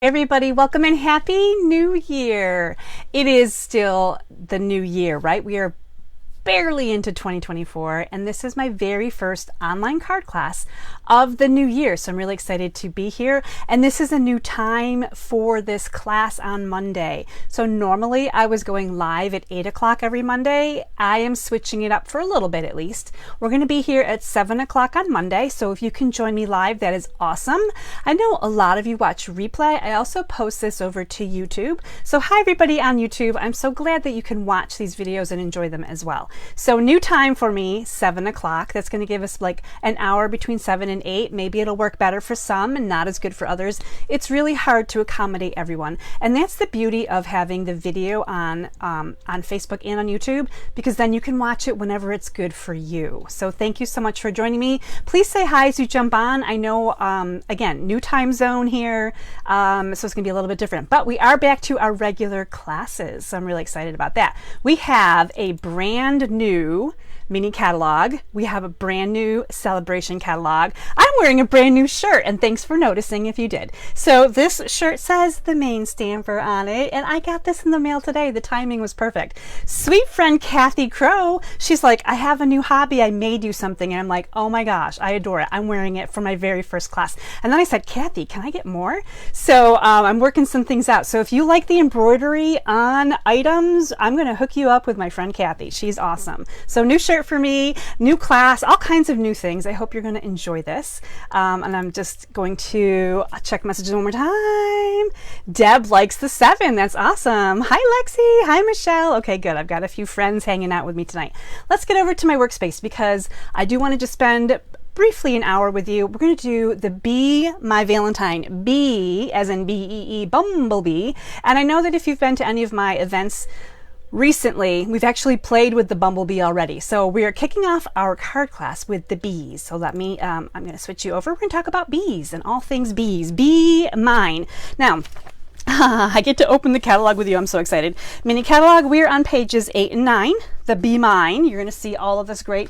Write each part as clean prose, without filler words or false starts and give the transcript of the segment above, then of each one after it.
Everybody, welcome and happy new year. It is still the new year, right? We are barely into 2024, and this is my very first online card class of the new year. So I'm really excited to be here. And this is a new time for this class on Monday. So normally I was going live at 8 o'clock every Monday. I am switching it up for a little bit at least. We're going to be here at 7 o'clock on Monday. So if you can join me live, that is awesome. I know a lot of you watch replay. I also post this over to YouTube. So hi everybody on YouTube. I'm so glad that you can watch these videos and enjoy them as well. So new time for me, 7 o'clock. That's going to give us like an hour between 7 and 8. Maybe it'll work better for some and not as good for others. It's really hard to accommodate everyone. And that's the beauty of having the video on Facebook and on YouTube, because then you can watch it whenever it's good for you. So thank you so much for joining me. Please say hi as you jump on. I know, again, new time zone here, so it's going to be a little bit different. But we are back to our regular classes, so I'm really excited about that. We have a brand new mini catalog. We have a brand new Sale-A-Bration catalog. I'm wearing a brand new shirt, and thanks for noticing if you did. So this shirt says the main stamper on it, and I got this in the mail today. The timing was perfect. Sweet friend Kathy Crow, she's like, I have a new hobby. I made you something. And I'm like, oh my gosh, I adore it. I'm wearing it for my very first class. And then I said, Kathy, can I get more? So I'm working some things out. So if you like the embroidery on items, I'm going to hook you up with my friend Kathy. She's awesome. So new shirt for me, new class, all kinds of new things. I hope you're going to enjoy this. And I'm just going to check messages one more time. Deb likes the 7. That's awesome. Hi, Lexi. Hi, Michelle. Okay, good. I've got a few friends hanging out with me tonight. Let's get over to my workspace because I do want to just spend briefly an hour with you. We're going to do the Bee My Valentine, Bee as in B-E-E, Bumblebee. And I know that if you've been to any of my events recently, we've actually played with the bumblebee already. So we are kicking off our card class with the bees. So let me, I'm going to switch you over. We're going to talk about bees and all things bees. Be mine. Now, I get to open the catalog with you. I'm so excited. Mini catalog, we're on pages 8 and 9. The Be Mine. You're going to see all of this great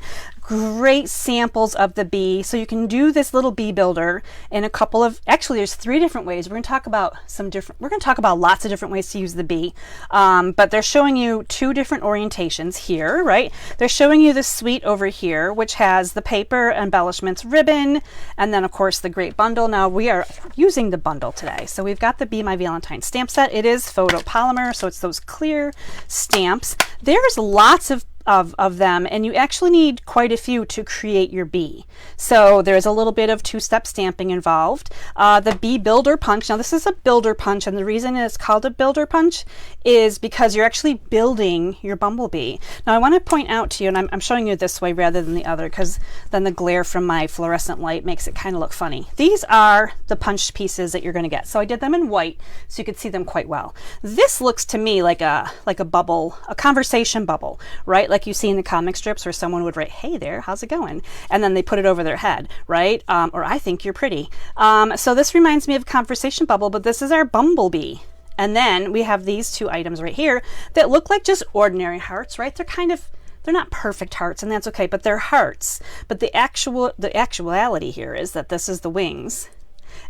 samples of the bee. So you can do this little bee builder in a couple of, actually there's 3 different ways. We're going to talk about we're going to talk about lots of different ways to use the bee. But they're showing you 2 different orientations here, right? They're showing you the suite over here, which has the paper, embellishments, ribbon, and then of course the great bundle. Now we are using the bundle today. So we've got the Bee My Valentine stamp set. It is photopolymer, so it's those clear stamps. There's lots of them, and you actually need quite a few to create your bee. So there's a little bit of 2-step stamping involved. The bee builder punch. Now this is a builder punch, and the reason it's called a builder punch is because you're actually building your bumblebee. Now I want to point out to you, and I'm showing you this way rather than the other because then the glare from my fluorescent light makes it kind of look funny. These are the punched pieces that you're going to get. So I did them in white so you could see them quite well. This looks to me like a bubble, a conversation bubble, right? Like you see in the comic strips where someone would write, hey there, how's it going? And then they put it over their head, right? Or I think you're pretty. So this reminds me of a conversation bubble, but this is our bumblebee. And then we have these 2 items right here that look like just ordinary hearts, right? They're not perfect hearts, and that's okay, but they're hearts. But the actuality here is that this is the wings,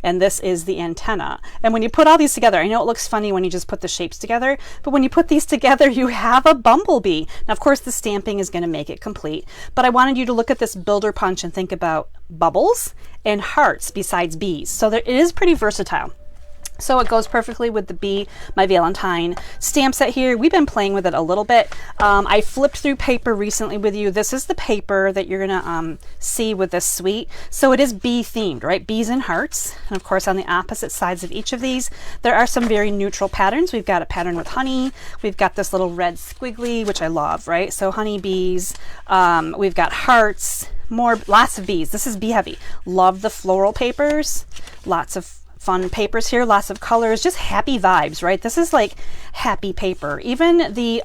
and this is the antenna. And when you put all these together, I know it looks funny when you just put the shapes together, but when you put these together, you have a bumblebee. Now, of course, the stamping is going to make it complete, but I wanted you to look at this builder punch and think about bubbles and hearts besides bees. So it is pretty versatile. So it goes perfectly with the Bee My Valentine stamp set here. We've been playing with it a little bit. I flipped through paper recently with you. This is the paper that you're gonna see with this suite. So it is bee themed, right? Bees and hearts. And of course on the opposite sides of each of these, there are some very neutral patterns. We've got a pattern with honey. We've got this little red squiggly, which I love, right? So honey bees. We've got hearts, lots of bees. This is bee heavy. Love the floral papers. Lots of fun papers here, lots of colors, just happy vibes, right? This is like happy paper. Even the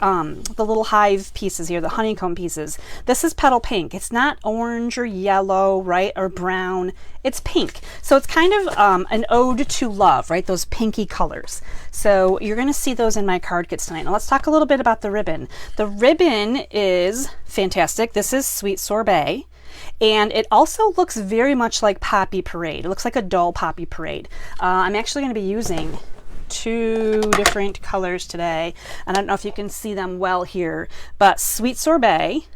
little hive pieces here, the honeycomb pieces, this is petal pink. It's not orange or yellow, right? Or brown, it's pink. So it's kind of an ode to love, right? Those pinky colors. So you're gonna see those in my card kits tonight. Now let's talk a little bit about the ribbon. The ribbon is fantastic. This is Sweet Sorbet. And it also looks very much like Poppy Parade. It looks like a dull Poppy Parade. I'm actually going to be using 2 different colors today. And I don't know if you can see them well here, but Sweet Sorbet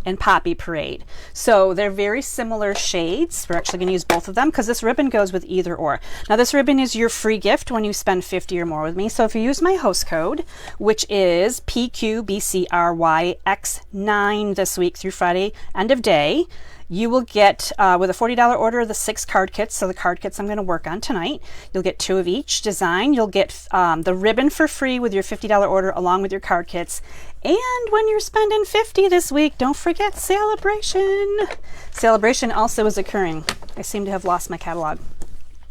and Poppy Parade. So they're very similar shades. We're actually going to use both of them because this ribbon goes with either or. Now this ribbon is your free gift when you spend 50 or more with me. So if you use my host code, which is PQBCRYX9 this week through Friday, end of day, you will get, with a $40 order, the 6 card kits. So the card kits I'm going to work on tonight. You'll get 2 of each design. You'll get the ribbon for free with your $50 order along with your card kits. And when you're spending 50 this week, don't forget Sale-A-Bration. Sale-A-Bration also is occurring. I seem to have lost my catalog.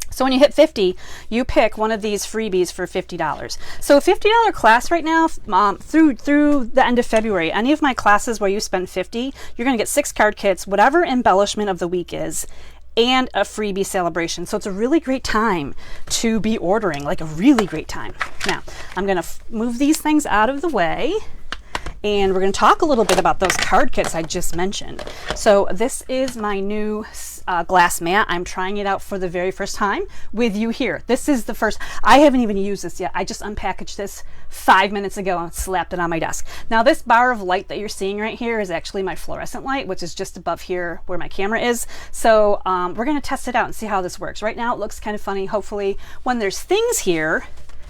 So when you hit 50, you pick one of these freebies for $50. So a $50 class right now, through the end of February, any of my classes where you spend 50, you're going to get 6 card kits, whatever embellishment of the week is, and a freebie Sale-A-Bration. So it's a really great time to be ordering, like a really great time. Now, I'm going to move these things out of the way. And we're going to talk a little bit about those card kits I just mentioned. So this is my new glass mat. I'm trying it out for the very first time with you here. This is the first. I haven't even used this yet. I just unpackaged this 5 minutes ago and slapped it on my desk. Now this bar of light that you're seeing right here is actually my fluorescent light, which is just above here where my camera is. So we're going to test it out and see how this works. Right now it looks kind of funny. Hopefully when there's things here,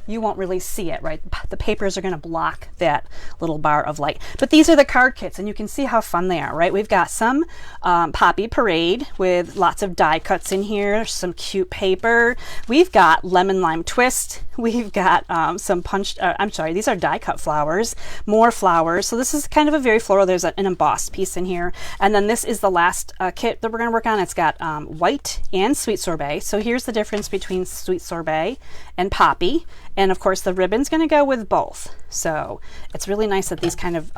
you won't really see it, right? The papers are going to block that little bar of light. But these are the card kits, and you can see how fun they are, right? We've got some Poppy Parade with lots of die cuts in here, some cute paper. We've got Lemon Lime Twist. We've got some punched, I'm sorry, these are die cut flowers, more flowers. So this is kind of a very floral. There's an embossed piece in here. And then this is the last kit that we're going to work on. It's got white and Sweet Sorbet. So here's the difference between Sweet Sorbet and Poppy. And of course the ribbon's going to go with both. So it's really nice that these kind of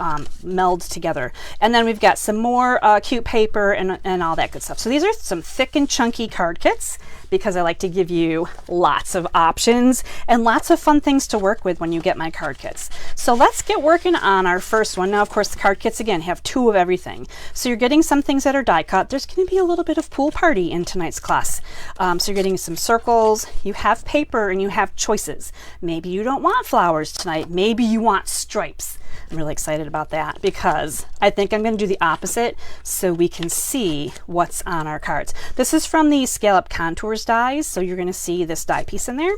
meld together. And then we've got some more cute paper and all that good stuff. So these are some thick and chunky card kits because I like to give you lots of options and lots of fun things to work with when you get my card kits. So let's get working on our first one. Now, of course, the card kits, again, have 2 of everything. So you're getting some things that are die cut. There's going to be a little bit of pool party in tonight's class. So you're getting some circles, you have paper, and you have choices. Maybe you don't want flowers tonight. Maybe you want stripes. I'm really excited about that because I think I'm going to do the opposite so we can see what's on our cards. This is from the Scallop Contours dies, so you're going to see this die piece in there.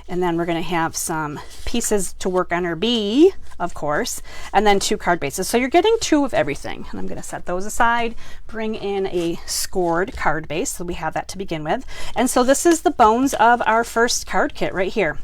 And then we're going to have some pieces to work on our bee, of course, and then 2 card bases. So you're getting 2 of everything. And I'm going to set those aside, bring in a scored card base, so we have that to begin with. And so this is the bones of our first card kit right here.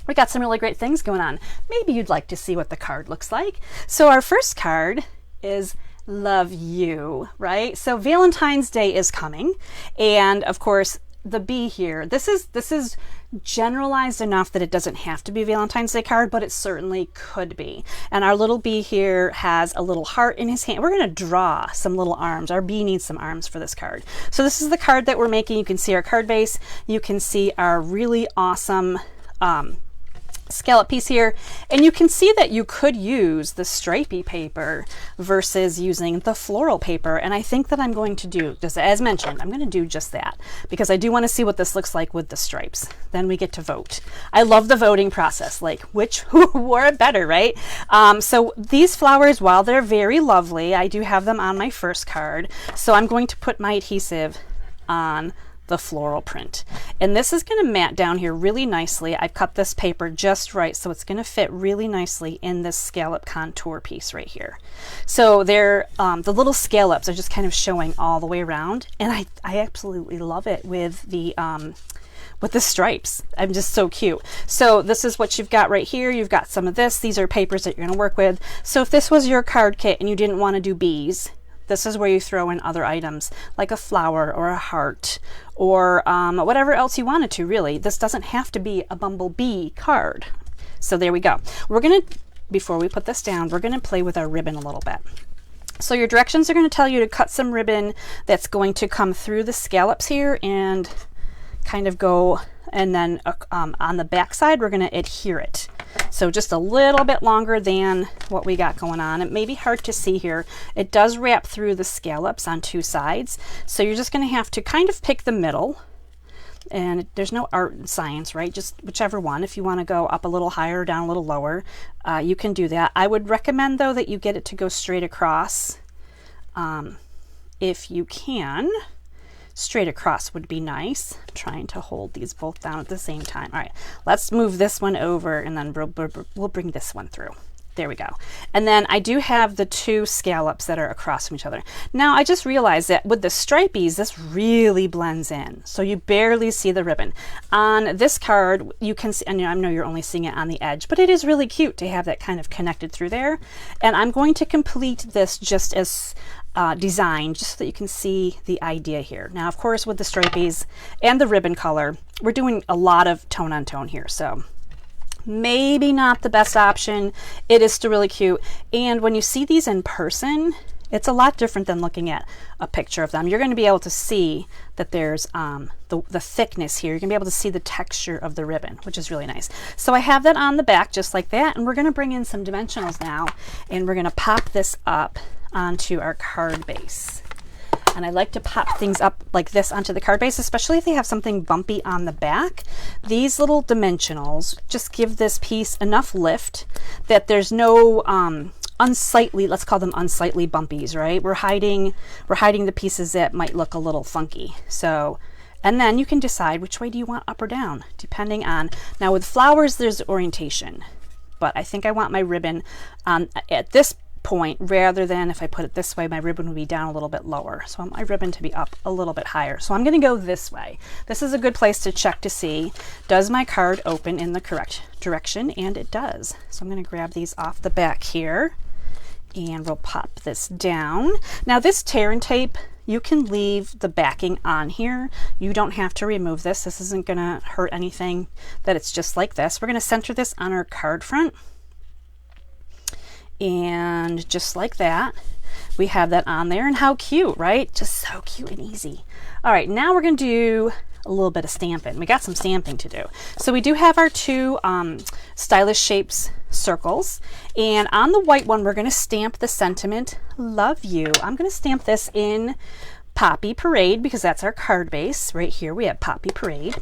We got some really great things going on. Maybe you'd like to see what the card looks like. So our first card is Love You, right? So Valentine's Day is coming. And of course, the bee here, this is generalized enough that it doesn't have to be a Valentine's Day card, but it certainly could be. And our little bee here has a little heart in his hand. We're going to draw some little arms. Our bee needs some arms for this card. So this is the card that we're making. You can see our card base. You can see our really awesome scallop piece here, and you can see that you could use the stripy paper versus using the floral paper, and I think that I'm going to do, just as mentioned, I'm going to do just that because I do want to see what this looks like with the stripes. Then we get to vote. I love the voting process, like who wore it better, right? So these flowers, while they're very lovely, I do have them on my first card, so I'm going to put my adhesive on the floral print, and this is going to mat down here really nicely. I've cut this paper just right so it's going to fit really nicely in this scallop contour piece right here. So they're the little scallops are just kind of showing all the way around, and I absolutely love it with the stripes. I'm just so cute. So this is what you've got right here. You've got some of this. These are papers that you're going to work with. So if this was your card kit and you didn't want to do bees, this is where you throw in other items like a flower or a heart or whatever else you wanted to, really. This doesn't have to be a bumblebee card. So there we go. We're going to, before we put this down, we're going to play with our ribbon a little bit. So your directions are going to tell you to cut some ribbon that's going to come through the scallops here and kind of go and then on the back side we're going to adhere it. So just a little bit longer than what we got going on. It may be hard to see here. It does wrap through the scallops on two sides. So you're just going to have to kind of pick the middle. And there's no art and science, right? Just whichever one. If you want to go up a little higher or down a little lower, you can do that. I would recommend, though, that you get it to go straight across. If you can, straight across would be nice. I'm trying to hold these both down at the same time. All right, let's move this one over, and then we'll bring this one through. There we go. And then I do have the two scallops that are across from each other. Now I just realized that with the stripies, this really blends in. So you barely see the ribbon. On this card, you can see, and I know you're only seeing it on the edge, but it is really cute to have that kind of connected through there. And I'm going to complete this just as designed, just so that you can see the idea here. Now, of course, with the stripies and the ribbon color, we're doing a lot of tone on tone here. So maybe not the best option. It is still really cute. And when you see these in person, it's a lot different than looking at a picture of them. You're going to be able to see that there's the thickness here. You're going to be able to see the texture of the ribbon, which is really nice. So I have that on the back just like that. And we're going to bring in some dimensionals now. And we're going to pop this up onto our card base. And I like to pop things up like this onto the card base, especially if they have something bumpy on the back. These little dimensionals just give this piece enough lift that there's no unsightly, let's call them unsightly bumpies, right? We're hiding the pieces that might look a little funky. So, and then you can decide which way do you want, up or down, depending on, now with flowers, there's orientation, but I think I want my ribbon at this point, rather than if I put it this way, my ribbon would be down a little bit lower. So I want my ribbon to be up a little bit higher. So I'm going to go this way. This is a good place to check to see, does my card open in the correct direction? And it does. So I'm going to grab these off the back here, and we'll pop this down. Now this tear and tape, you can leave the backing on here. You don't have to remove this. This isn't going to hurt anything, that it's just like this. We're going to center this on our card front. And just like that, we have that on there. And how cute, right? Just so cute and easy. All right, now we're going to do a little bit of stamping. We got some stamping to do. So we do have our two stylish shapes circles. And on the white one, we're going to stamp the sentiment, love you. I'm going to stamp this in Poppy Parade because that's our card base. Right here, we have Poppy Parade.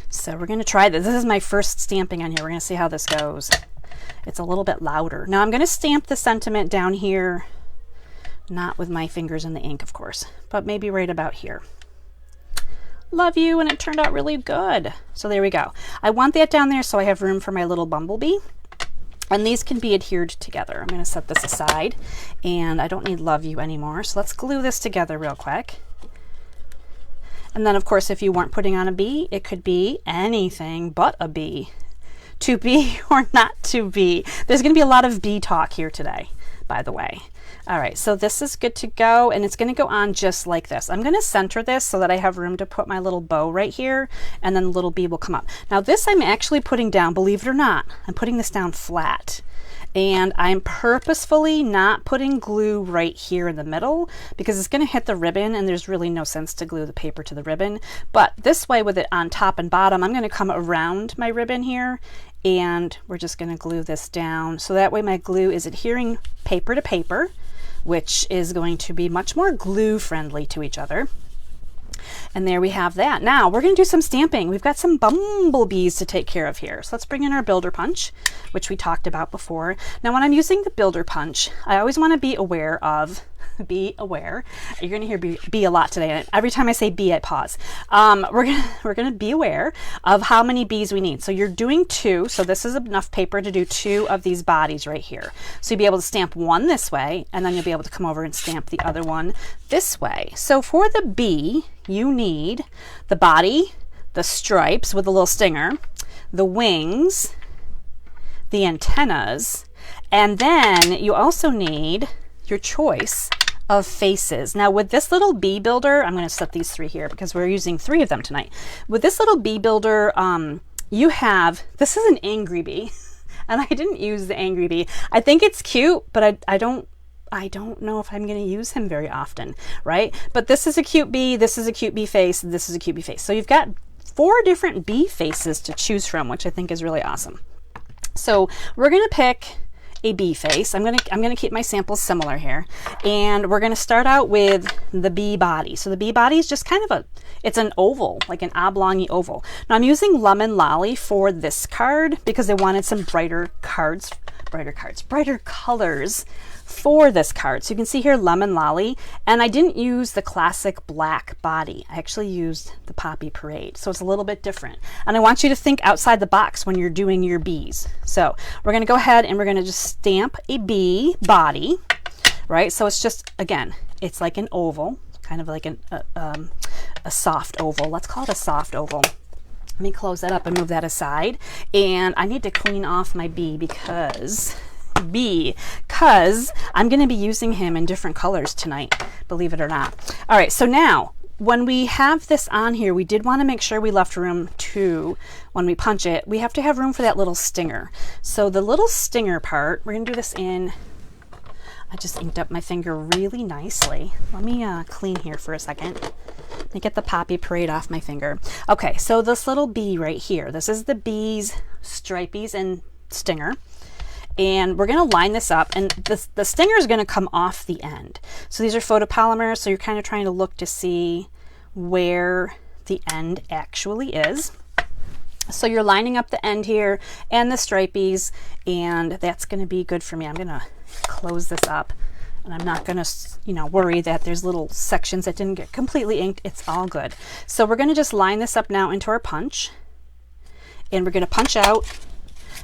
So we're going to try this. This is my first stamping on here. We're going to see how this goes. It's a little bit louder. Now I'm going to stamp the sentiment down here, not with my fingers in the ink, of course, but maybe right about here. Love you, and it turned out really good. So there we go. I want that down there so I have room for my little bumblebee. And these can be adhered together. I'm going to set this aside, and I don't need love you anymore. So let's glue this together real quick. And then, of course, if you weren't putting on a bee, it could be anything but a bee. To be or not to be. There's going to be a lot of bee talk here today, by the way. All right, so this is good to go, and it's going to go on just like this. I'm going to center this so that I have room to put my little bow right here, and then the little bee will come up. Now this I'm actually putting down, believe it or not, I'm putting this down flat. And I'm purposefully not putting glue right here in the middle because it's going to hit the ribbon, and there's really no sense to glue the paper to the ribbon. But this way, with it on top and bottom, I'm going to come around my ribbon here, and we're just going to glue this down. So that way my glue is adhering paper to paper, which is going to be much more glue friendly to each other. And there we have that. Now we're going to do some stamping. We've got some bumblebees to take care of here. So let's bring in our builder punch, which we talked about before. Now when I'm using the builder punch, I always want to be aware of, you're going to hear bee a lot today. And every time I say bee, I pause. We're gonna be aware of how many bees we need. So you're doing 2. So this is enough paper to do 2 of these bodies right here. So you'll be able to stamp one this way, and then you'll be able to come over and stamp the other one this way. So for the bee, you need the body, the stripes with a little stinger, the wings, the antennas, and then you also need your choice of faces. Now with this little bee builder, I'm going to set these 3 here because we're using 3 of them tonight. With this little bee builder, you have, this is an angry bee, and I didn't use the angry bee. I think it's cute, but I don't know if I'm going to use him very often, right? But this is a cute bee, this is a cute bee face, this is a cute bee face. So you've got 4 different bee faces to choose from, which I think is really awesome. So we're going to pick a bee face. I'm going to keep my samples similar here. And we're going to start out with the bee body. So the bee body is just kind of it's an oval, like an oblong oval. Now I'm using Lemon Lolly for this card because I wanted some brighter colors for this card. So you can see here Lemon Lolly, and I didn't use the classic black body. I actually used the Poppy Parade, so it's a little bit different. And I want you to think outside the box when you're doing your bees. So we're going to go ahead and we're going to just stamp a bee body, right? So it's just, again, it's like an oval, kind of like a soft oval. Let's call it a soft oval. Let me close that up and move that aside. And I need to clean off my bee because I'm going to be using him in different colors tonight, believe it or not. All right, so now when we have this on here, we did want to make sure we left room to, when we punch it, we have to have room for that little stinger. So the little stinger part, we're going to do this in, I just inked up my finger really nicely. Let me clean here for a second. Let me get the Poppy Parade off my finger. Okay, so this little bee right here, this is the bee's stripies and stinger. And we're going to line this up, and the stinger is going to come off the end. So these are photopolymers, so you're kind of trying to look to see where the end actually is. So you're lining up the end here and the stripies, and that's going to be good for me. I'm going to close this up, and I'm not going to, worry that there's little sections that didn't get completely inked. It's all good. So we're going to just line this up now into our punch, and we're going to punch out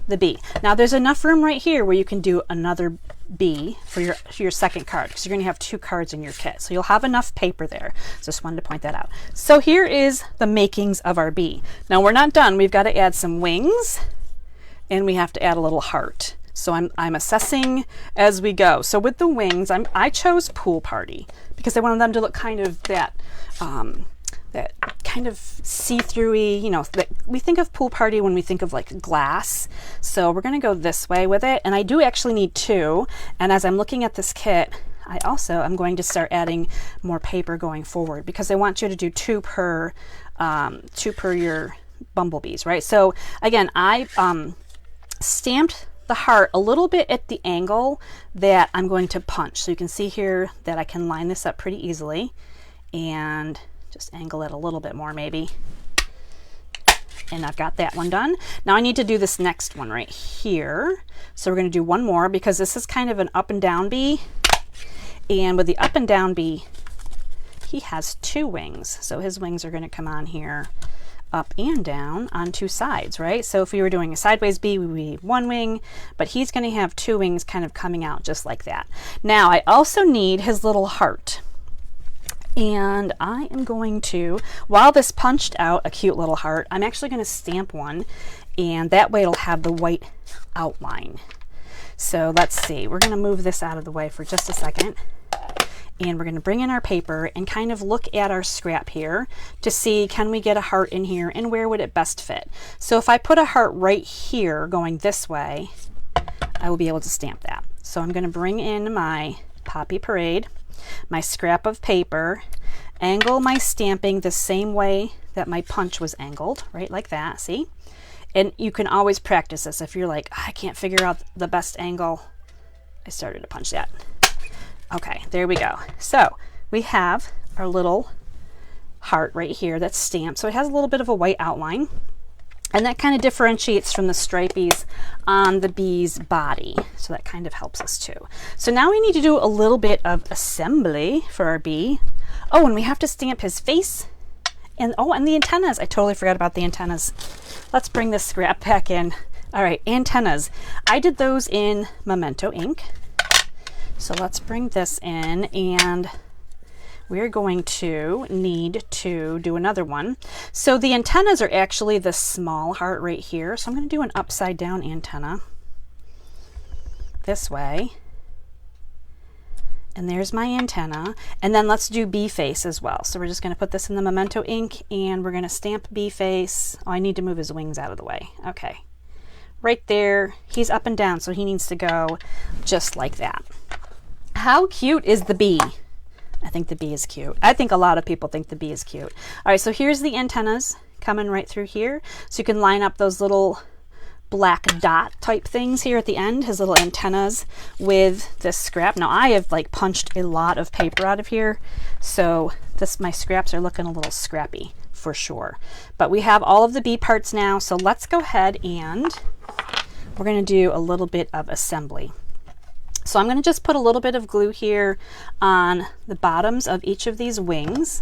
the bee. Now there's enough room right here where you can do another bee for your second card, because you're going to have 2 cards in your kit. So you'll have enough paper there. Just wanted to point that out. So here is the makings of our bee. Now we're not done. We've got to add some wings, and we have to add a little heart. So I'm assessing as we go. So with the wings, I chose Pool Party because I wanted them to look kind of that kind of see-through-y, that we think of Pool Party when we think of like glass. So we're going to go this way with it. And I do actually need 2. And as I'm looking at this kit, I'm going to start adding more paper going forward because I want you to do 2 per your bumblebees, right? So again, I stamped the heart a little bit at the angle that I'm going to punch. So you can see here that I can line this up pretty easily and just angle it a little bit more maybe. And I've got that one done. Now I need to do this next one right here. So we're going to do one more because this is kind of an up and down bee. And with the up and down bee, he has 2 wings. So his wings are going to come on here up and down on 2 sides, right? So if we were doing a sideways bee, we would need 1 wing, but he's going to have 2 wings kind of coming out just like that. Now I also need his little heart. And I am going to, while this punched out a cute little heart, I'm actually going to stamp one, and that way it'll have the white outline. So let's see, we're going to move this out of the way for just a second. And we're going to bring in our paper and kind of look at our scrap here to see, can we get a heart in here and where would it best fit? So if I put a heart right here going this way, I will be able to stamp that. So I'm going to bring in my Poppy Parade, my scrap of paper, angle my stamping the same way that my punch was angled, right, like that, see? And you can always practice this. If you're like, I can't figure out the best angle, I started to punch that. Okay, there we go. So we have our little heart right here that's stamped. So it has a little bit of a white outline, and that kind of differentiates from the stripies on the bee's body. So that kind of helps us too. So now we need to do a little bit of assembly for our bee. Oh, and we have to stamp his face. And oh, and the antennas. I totally forgot about the antennas. Let's bring this scrap back in. All right, antennas. I did those in Memento ink. So let's bring this in, and we're going to need to do another one. So the antennas are actually the small heart right here. So I'm going to do an upside down antenna this way. And there's my antenna. And then let's do bee face as well. So we're just going to put this in the Memento ink, and we're going to stamp bee face. Oh, I need to move his wings out of the way. Okay. Right there. He's up and down, so he needs to go just like that. How cute is the bee? I think the bee is cute. I think a lot of people think the bee is cute. All right, so here's the antennas coming right through here. So you can line up those little black dot type things here at the end, his little antennas, with this scrap. Now I have like punched a lot of paper out of here, so my scraps are looking a little scrappy for sure. But we have all of the bee parts now, so let's go ahead and we're going to do a little bit of assembly. So I'm going to just put a little bit of glue here on the bottoms of each of these wings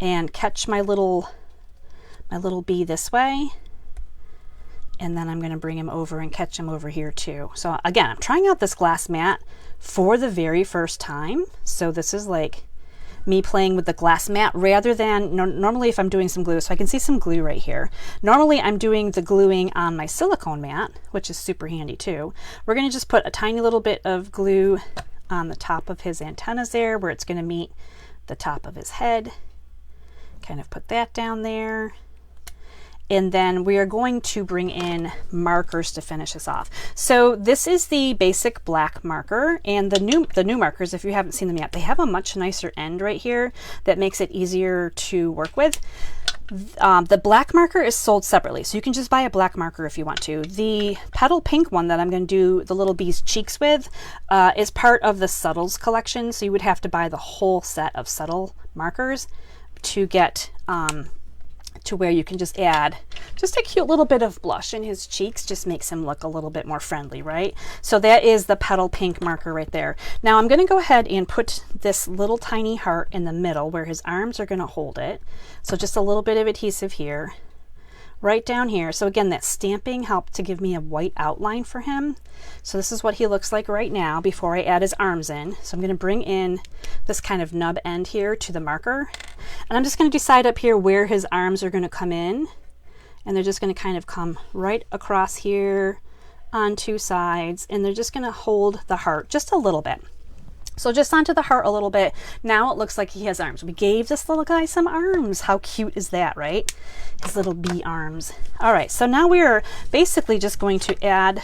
and catch my little bee this way. And then I'm going to bring him over and catch him over here too. So again, I'm trying out this glass mat for the very first time. So this is like me playing with the glass mat rather than normally if I'm doing some glue. So I can see some glue right here. Normally I'm doing the gluing on my silicone mat, which is super handy too. We're going to just put a tiny little bit of glue on the top of his antennas there where it's going to meet the top of his head. Kind of put that down there. And then we are going to bring in markers to finish this off. So this is the basic black marker, and the new markers, if you haven't seen them yet, they have a much nicer end right here that makes it easier to work with. The black marker is sold separately, so you can just buy a black marker if you want to. The petal pink one that I'm going to do the little bee's cheeks with is part of the Subtles collection, so you would have to buy the whole set of subtle markers to get to where you can just add just a cute little bit of blush in his cheeks. Just makes him look a little bit more friendly, right? So that is the petal pink marker right there. Now I'm going to go ahead and put this little tiny heart in the middle where his arms are going to hold it. So just a little bit of adhesive here, right down here. So again, that stamping helped to give me a white outline for him. So this is what he looks like right now before I add his arms in. So I'm going to bring in this kind of nub end here to the marker. And I'm just going to decide up here where his arms are going to come in. And they're just going to kind of come right across here on two sides. And they're just going to hold the heart just a little bit. So just onto the heart a little bit. Now it looks like he has arms. We gave this little guy some arms. How cute is that, right? His little bee arms. All right, so now we are basically just going to add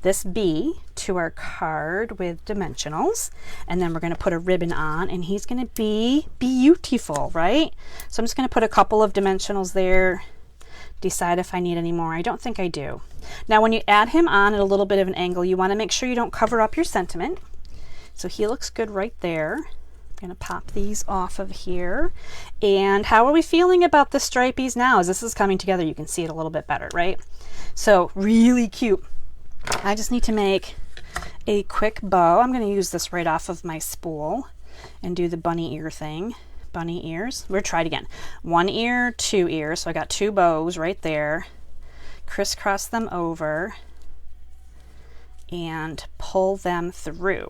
this bee to our card with dimensionals, and then we're going to put a ribbon on, and he's going to be Bee-utiful, right? So I'm just going to put a couple of dimensionals there, decide if I need any more. I don't think I do. Now when you add him on at a little bit of an angle, you want to make sure you don't cover up your sentiment. So he looks good right there. I'm going to pop these off of here. And how are we feeling about the stripies now? As this is coming together, you can see it a little bit better, right? So really cute. I just need to make a quick bow. I'm going to use this right off of my spool and do the bunny ear thing. Bunny ears. We'll try it again. One ear, two ears. So I got two bows right there. Crisscross them over and pull them through.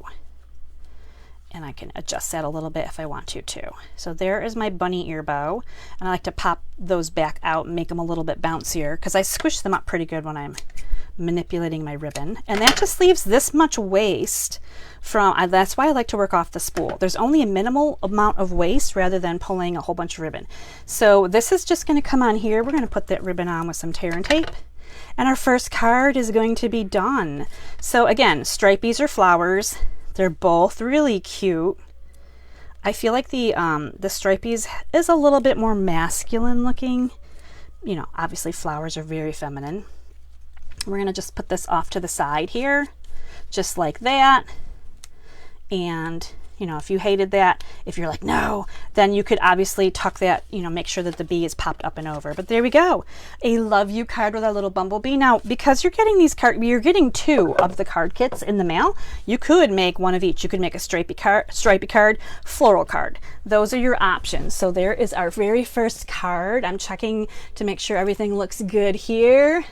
And I can adjust that a little bit if I want to too. So there is my bunny ear bow. And I like to pop those back out and make them a little bit bouncier because I squish them up pretty good when I'm manipulating my ribbon. And that just leaves this much waste from, that's why I like to work off the spool. There's only a minimal amount of waste rather than pulling a whole bunch of ribbon. So this is just going to come on here. We're going to put that ribbon on with some tear and tape. And our first card is going to be done. So again, stripies or flowers. They're both really cute. I feel like the stripies is a little bit more masculine looking. You know, obviously flowers are very feminine. We're going to just put this off to the side here, just like that. And, you know, if you hated that, if you're like, no, then you could obviously tuck that, you know, make sure that the bee is popped up and over. But there we go. A love you card with our little bumblebee. Now, because you're getting these you're getting two of the card kits in the mail, you could make one of each. You could make a stripy card, floral card. Those are your options. So there is our very first card. I'm checking to make sure everything looks good here.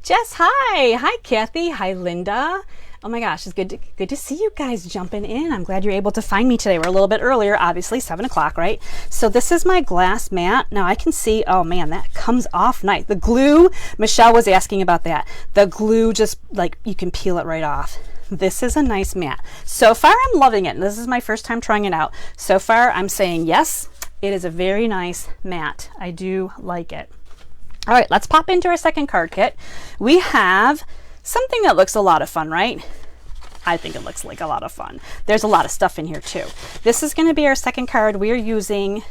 Jess, hi. Hi, Kathy. Hi, Linda. Oh my gosh, it's good to see you guys jumping in. I'm glad you're able to find me today. We're a little bit earlier, obviously, 7 o'clock, right? So this is my glass mat. Now I can see, oh man, that comes off nice. The glue, Michelle was asking about that. The glue just, like, you can peel it right off. This is a nice mat. So far, I'm loving it. This is my first time trying it out. So far, I'm saying yes, it is a very nice mat. I do like it. All right, let's pop into our second card kit. We have something that looks a lot of fun, right? I think it looks like a lot of fun. There's a lot of stuff in here too. This is going to be our second card. We are using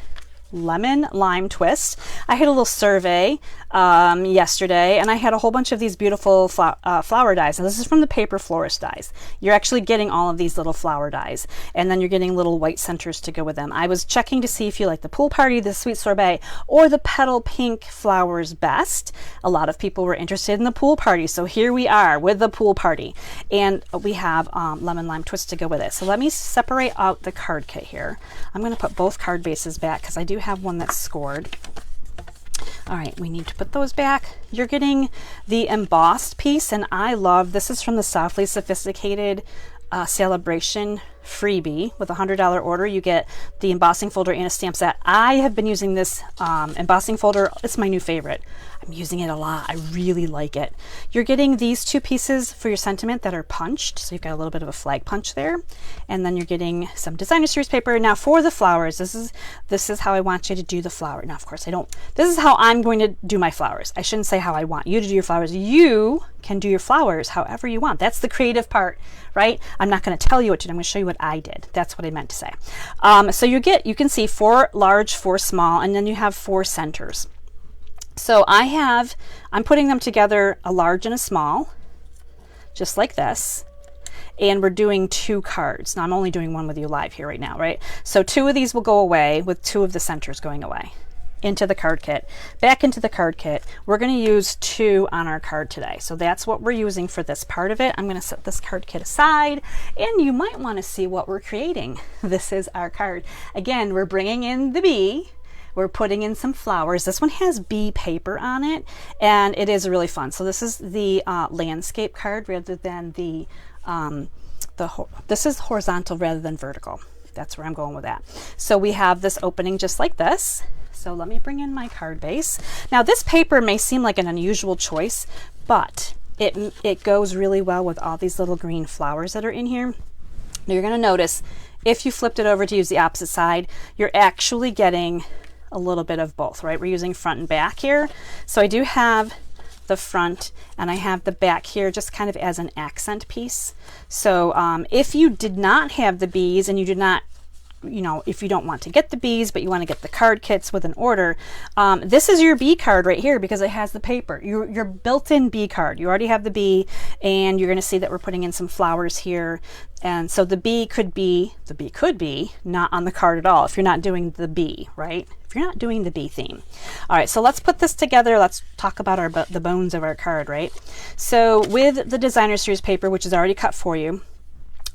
lemon lime twist. I had a little survey yesterday, and I had a whole bunch of these beautiful flower dies. And this is from the Paper Florist dies. You're actually getting all of these little flower dies, and then you're getting little white centers to go with them. I was checking to see if you like the Pool Party, the Sweet Sorbet, or the petal pink flowers best. A lot of people were interested in the Pool Party, so here we are with the Pool Party, and we have lemon lime twist to go with it. So let me separate out the card kit here. I'm going to put both card bases back because I do have one that's scored. All right, we need to put those back. You're getting the embossed piece, and I love, this is from the Softly Sophisticated Sale-A-Bration freebie. With a $100 order, you get the embossing folder and a stamp set. I have been using this embossing folder. It's my new favorite. I'm using it a lot. I really like it. You're getting these two pieces for your sentiment that are punched. So you've got a little bit of a flag punch there. And then you're getting some designer series paper. Now for the flowers, this is how I want you to do the flower. Now, of course, this is how I'm going to do my flowers. I shouldn't say how I want you to do your flowers. You can do your flowers however you want. That's the creative part, right? I'm not going to tell you what to do. I'm going to show you what I did. That's what I meant to say. So you can see 4 large, 4 small, and then you have 4 centers. So I'm putting them together, a large and a small, just like this. And we're doing 2 cards. Now I'm only doing one with you live here right now, right? So 2 of these will go away with 2 of the centers going away into the card kit. Back into the card kit. We're going to use 2 on our card today. So that's what we're using for this part of it. I'm going to set this card kit aside, and you might want to see what we're creating. This is our card. Again, we're bringing in the bee. We're putting in some flowers. This one has bee paper on it, and it is really fun. So this is the landscape card rather than this is horizontal rather than vertical. That's where I'm going with that. So we have this opening just like this. So let me bring in my card base. Now this paper may seem like an unusual choice, but it goes really well with all these little green flowers that are in here. Now you're going to notice if you flipped it over to use the opposite side, you're actually getting a little bit of both, right? We're using front and back here. So I do have the front and I have the back here just kind of as an accent piece. So if you did not have the bees and you did not, if you don't want to get the bees, but you want to get the card kits with an order, this is your bee card right here because it has the paper. Your built-in bee card. You already have the bee, and you're going to see that we're putting in some flowers here. And so the bee could be not on the card at all if you're not doing the bee, right? If you're not doing the bee theme. All right, so let's put this together. Let's talk about the bones of our card, right? So with the designer series paper, which is already cut for you,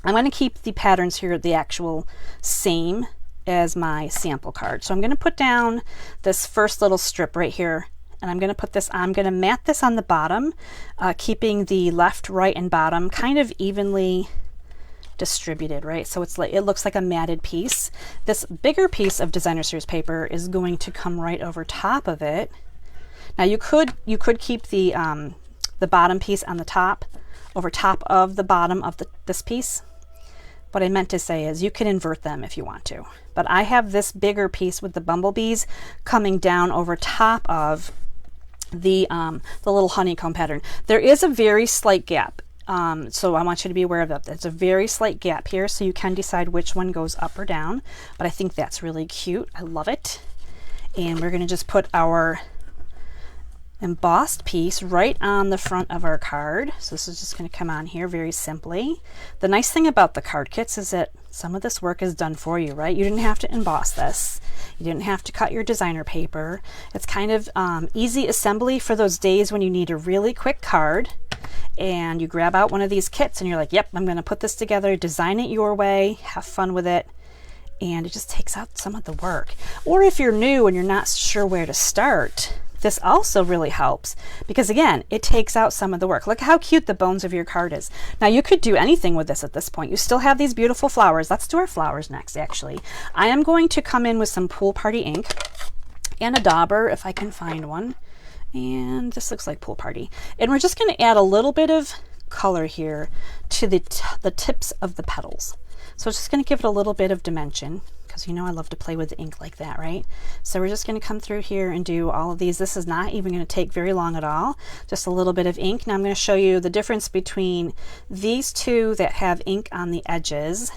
I'm going to keep the patterns here the actual same as my sample card. So I'm going to put down this first little strip right here, and I'm going to mat this on the bottom, keeping the left, right, and bottom kind of evenly distributed, right? So it looks like a matted piece. This bigger piece of designer series paper is going to come right over top of it. Now you could keep the bottom piece on the top, over top of the bottom of this piece. What I meant to say is you can invert them if you want to, but I have this bigger piece with the bumblebees coming down over top of the little honeycomb pattern. There is a very slight gap, so I want you to be aware of that. There's a very slight gap here, so you can decide which one goes up or down, but I think that's really cute. I love it. And we're going to just put our embossed piece right on the front of our card. So this is just going to come on here very simply. The nice thing about the card kits is that some of this work is done for you, right? You didn't have to emboss this. You didn't have to cut your designer paper. It's kind of easy assembly for those days when you need a really quick card and you grab out one of these kits and you're like, yep, I'm going to put this together, design it your way, have fun with it. And it just takes out some of the work. Or if you're new and you're not sure where to start, this also really helps because again, it takes out some of the work. Look how cute the bones of your card is. Now you could do anything with this at this point. You still have these beautiful flowers. Let's do our flowers next, actually. I am going to come in with some Pool Party ink and a dauber if I can find one. And this looks like Pool Party. And we're just going to add a little bit of color here to the tips of the petals. So it's just going to give it a little bit of dimension, because I love to play with the ink like that, right? So we're just going to come through here and do all of these. This is not even going to take very long at all, just a little bit of ink. Now I'm going to show you the difference between these two that have ink on the edges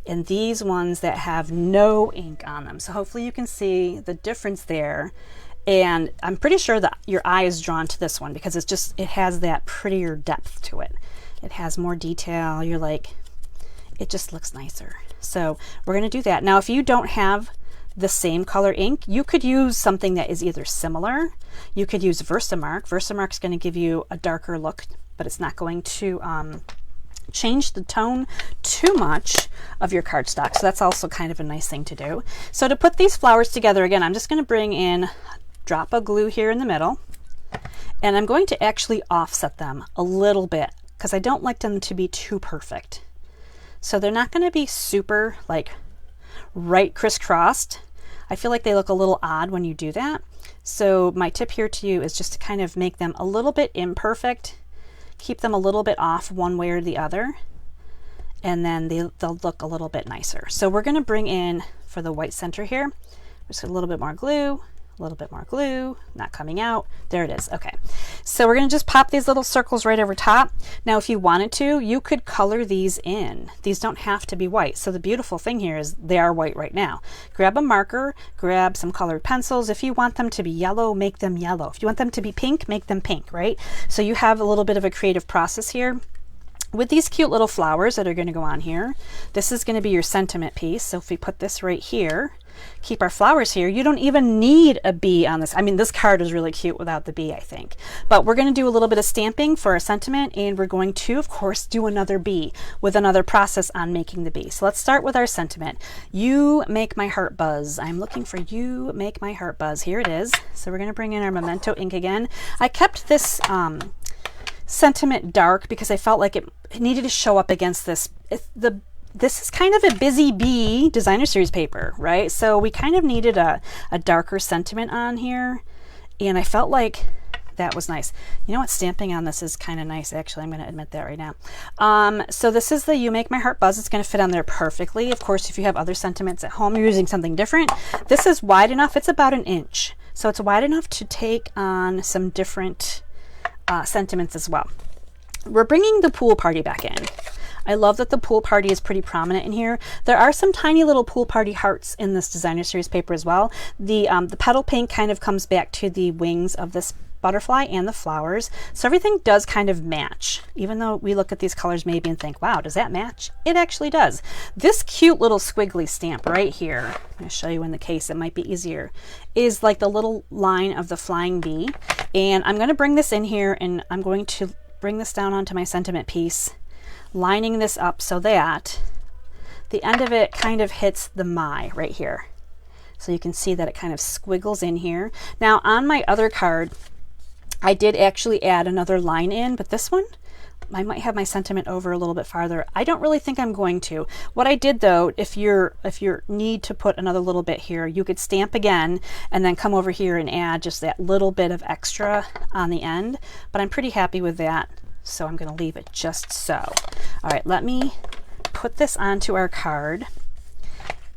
and these ones that have no ink on them. So hopefully you can see the difference there. And I'm pretty sure that your eye is drawn to this one because it has that prettier depth to it. It has more detail. You're like, it just looks nicer. So we're going to do that. Now, if you don't have the same color ink, you could use something that is either similar. You could use Versamark. Versamark's going to give you a darker look, but it's not going to change the tone too much of your cardstock. So that's also kind of a nice thing to do. So to put these flowers together, again, I'm just going to bring in a drop of glue here in the middle, and I'm going to actually offset them a little bit because I don't like them to be too perfect. So they're not going to be super like right crisscrossed. I feel like they look a little odd when you do that. So my tip here to you is just to kind of make them a little bit imperfect, keep them a little bit off one way or the other, and then they'll look a little bit nicer. So we're going to bring in, for the white center here, just a little bit more glue, a little bit more glue, not coming out. There it is. Okay. So we're going to just pop these little circles right over top. Now, if you wanted to, you could color these in. These don't have to be white. So the beautiful thing here is they are white right now. Grab a marker, grab some colored pencils. If you want them to be yellow, make them yellow. If you want them to be pink, make them pink, right? So you have a little bit of a creative process here. With these cute little flowers that are going to go on here, this is going to be your sentiment piece. So if we put this right here, keep our flowers here, you don't even need a bee on this. I mean, this card is really cute without the bee, I think. But we're going to do a little bit of stamping for our sentiment, and we're going to, of course, do another bee with another process on making the bee. So let's start with our sentiment. You make my heart buzz. I'm looking for you make my heart buzz. Here it is. So we're going to bring in our Memento ink again. I kept this sentiment dark because I felt like it needed to show up against this. This is kind of a busy bee designer series paper, right? So we kind of needed a darker sentiment on here, and I felt like that was nice. You know what? Stamping on this is kind of nice, actually. I'm going to admit that right now. So this is the You Make My Heart Buzz. It's going to fit on there perfectly. Of course, if you have other sentiments at home, you're using something different. This is wide enough. It's about an inch. So it's wide enough to take on some different sentiments as well. We're bringing the pool party back in. I love that the pool party is pretty prominent in here. There are some tiny little pool party hearts in this designer series paper as well. The petal pink kind of comes back to the wings of this butterfly and the flowers. So everything does kind of match. Even though we look at these colors maybe and think, wow, does that match? It actually does. This cute little squiggly stamp right here, I'm going to show you in the case, it might be easier, is like the little line of the flying bee. And I'm going to bring this in here, and I'm going to bring this down onto my sentiment piece, lining this up so that the end of it kind of hits the my right here. So you can see that it kind of squiggles in here. Now on my other card, I did actually add another line in, but this one, I might have my sentiment over a little bit farther. I don't really think I'm going to. What I did though, if you need to put another little bit here, you could stamp again and then come over here and add just that little bit of extra on the end. But I'm pretty happy with that, so I'm going to leave it just so. All right, let me put this onto our card,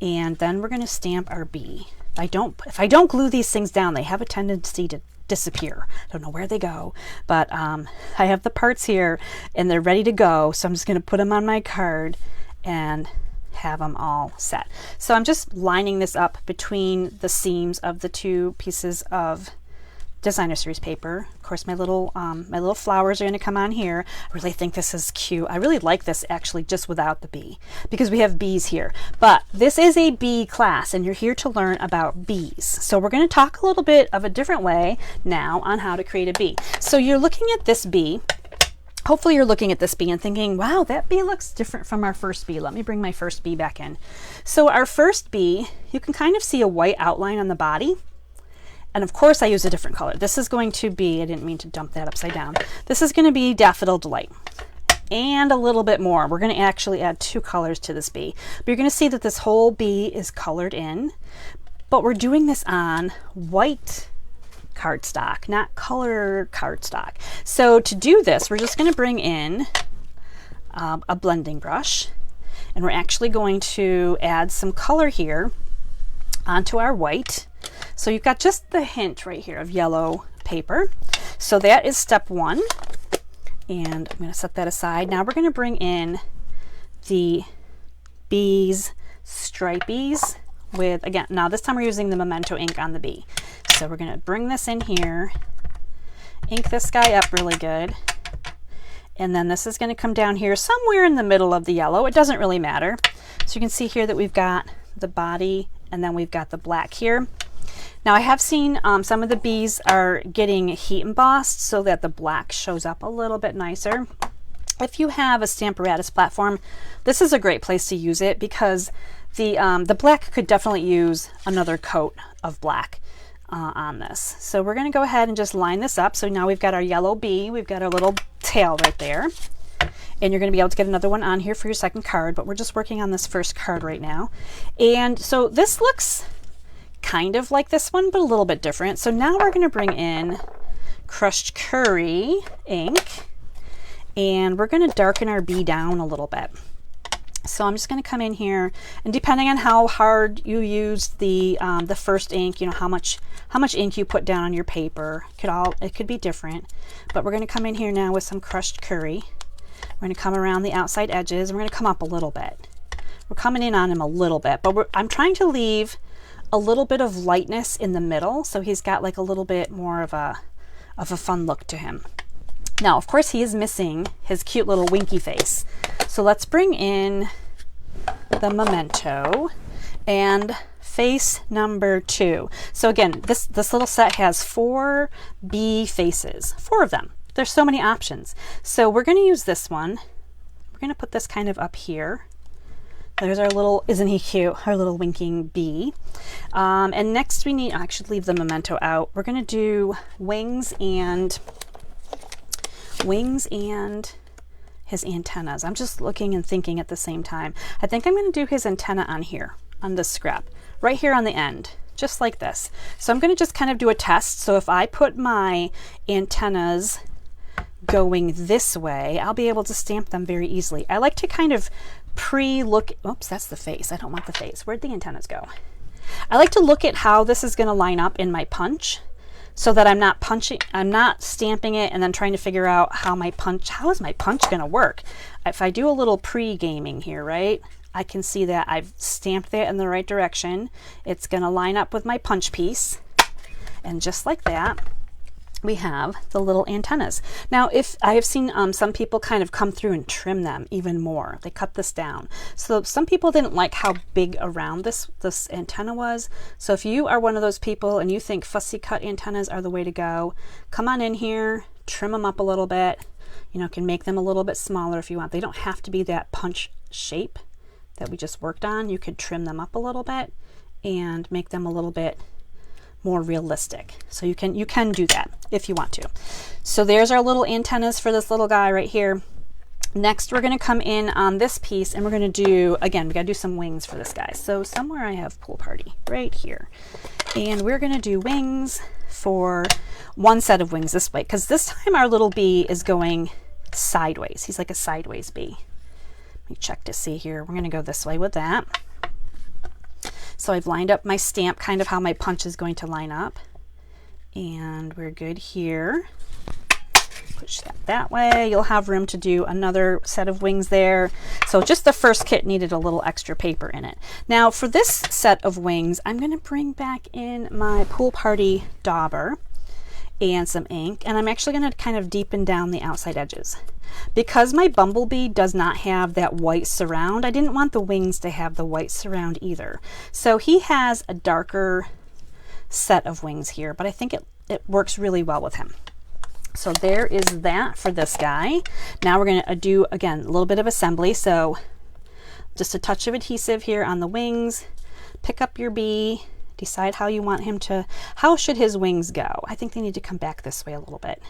and then we're going to stamp our bee. If I don't glue these things down, they have a tendency to disappear. I don't know where they go, but I have the parts here and they're ready to go. So I'm just going to put them on my card and have them all set. So I'm just lining this up between the seams of the two pieces of designer series paper. Of course, my little flowers are going to come on here. I really think this is cute. I really like this actually just without the bee, because we have bees here. But this is a bee class and you're here to learn about bees. So we're going to talk a little bit of a different way now on how to create a bee. So you're looking at this bee. Hopefully you're looking at this bee and thinking, wow, that bee looks different from our first bee. Let me bring my first bee back in. So our first bee, you can kind of see a white outline on the body. And of course I use a different color. This is going to be, I didn't mean to dump that upside down. This is going to be Daffodil Delight. And a little bit more. We're going to actually add 2 colors to this bee. But you're going to see that this whole bee is colored in. But we're doing this on white cardstock, not color cardstock. So to do this, we're just going to bring in a blending brush. And we're actually going to add some color here onto our white. So you've got just the hint right here of yellow paper. So that is step 1. And I'm going to set that aside. Now we're going to bring in the bees, stripies with, again, now this time we're using the Memento ink on the bee. So we're gonna bring this in here, ink this guy up really good. And then this is gonna come down here somewhere in the middle of the yellow. It doesn't really matter. So you can see here that we've got the body and then we've got the black here. Now I have seen some of the bees are getting heat embossed so that the black shows up a little bit nicer. If you have a Stamparatus platform, this is a great place to use it because the black could definitely use another coat of black on this. So we're going to go ahead and just line this up. So now we've got our yellow bee, we've got our little tail right there, and you're going to be able to get another one on here for your second card, but we're just working on this first card right now. And so this looks kind of like this one, but a little bit different. So now we're going to bring in crushed curry ink, and we're going to darken our bee down a little bit. So I'm just going to come in here, and depending on how hard you use the first ink, you know, how much ink you put down on your paper, it could be different. But we're going to come in here now with some crushed curry. We're going to come around the outside edges, and we're going to come up a little bit. We're coming in on him a little bit, but I'm trying to leave a little bit of lightness in the middle, so he's got like a little bit more of a fun look to him. Now, of course, he is missing his cute little winky face. So let's bring in the Memento and face number 2. So again, this little set has 4 bee faces, 4 of them. There's so many options. So we're going to use this one. We're going to put this kind of up here. There's our little, isn't he cute, our little winking bee. And next we need, I should leave the Memento out. We're going to do wings and his antennas. I'm just looking and thinking at the same time. I think I'm going to do his antenna on here, on this scrap, right here on the end, just like this. So I'm going to just kind of do a test. So if I put my antennas going this way, I'll be able to stamp them very easily. I like to kind of pre-look, oops, that's the face. I don't want the face. Where'd the antennas go? I like to look at how this is going to line up in my punch, so that I'm not stamping it and then trying to figure out how is my punch going to work. If I do a little pre-gaming here, right, I can see that I've stamped that in the right direction. It's going to line up with my punch piece. And just like that, we have the little antennas. Now, if I have seen some people kind of come through and trim them even more. They cut this down. So some people didn't like how big around this antenna was. So if you are one of those people and you think fussy cut antennas are the way to go, come on in here, trim them up a little bit. You know, can make them a little bit smaller if you want. They don't have to be that punch shape that we just worked on. You could trim them up a little bit and make them a little bit more realistic. So you can do that if you want to. So there's our little antennas for this little guy right here. Next, we're going to come in on this piece and we're going to do, again, we got to do some wings for this guy. So somewhere I have pool party right here. And we're going to do wings for one set of wings this way, because this time our little bee is going sideways. He's like a sideways bee. Let me check to see here. We're going to go this way with that. So I've lined up my stamp, kind of how my punch is going to line up. And we're good here. Push that way. You'll have room to do another set of wings there. So just the first kit needed a little extra paper in it. Now for this set of wings, I'm going to bring back in my Pool Party dauber and some ink. And I'm actually going to kind of deepen down the outside edges. Because my bumblebee does not have that white surround, I didn't want the wings to have the white surround either. So he has a darker set of wings here, but I think it works really well with him. So there is that for this guy. Now we're going to do, again, a little bit of assembly. So just a touch of adhesive here on the wings. Pick up your bee. Decide how you want him to, how should his wings go? I think they need to come back this way a little bit.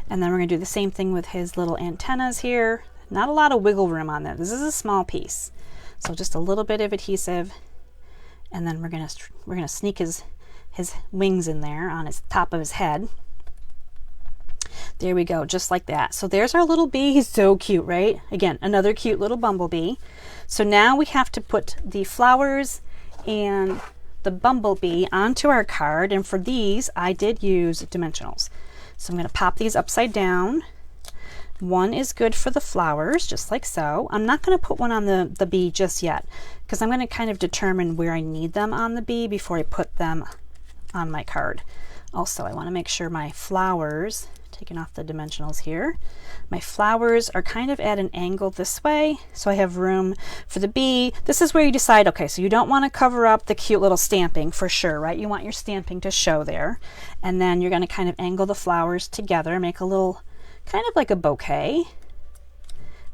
And then we're going to do the same thing with his little antennas here. Not a lot of wiggle room on that. This is a small piece. So just a little bit of adhesive. And then we're going to sneak his wings in there on his top of his head. There we go, just like that. So there's our little bee. He's so cute, right? Again, another cute little bumblebee. So now we have to put the flowers and the bumblebee onto our card. And for these, I did use dimensionals. So I'm going to pop these upside down, One is good for the flowers, just like so. I'm not going to put one on the bee just yet because I'm going to kind of determine where I need them on the bee before I put them on my card. Also, I want to make sure my flowers, taking off the dimensionals here, my flowers are kind of at an angle this way, so I have room for the bee. This is where you decide, okay, so you don't want to cover up the cute little stamping for sure, right? You want your stamping to show there. And then you're going to kind of angle the flowers together, make a little, kind of like a bouquet,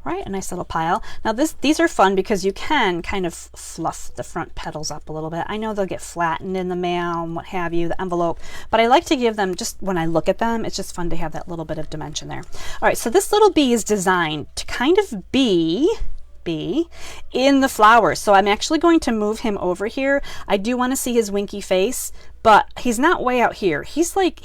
right? A nice little pile. Now these are fun because you can kind of fluff the front petals up a little bit. I know they'll get flattened in the mail and what have you, the envelope, but I like to give them, just when I look at them, it's just fun to have that little bit of dimension there. All right, so this little bee is designed to kind of be in the flowers. So I'm actually going to move him over here. I do want to see his winky face, but he's not way out here. He's like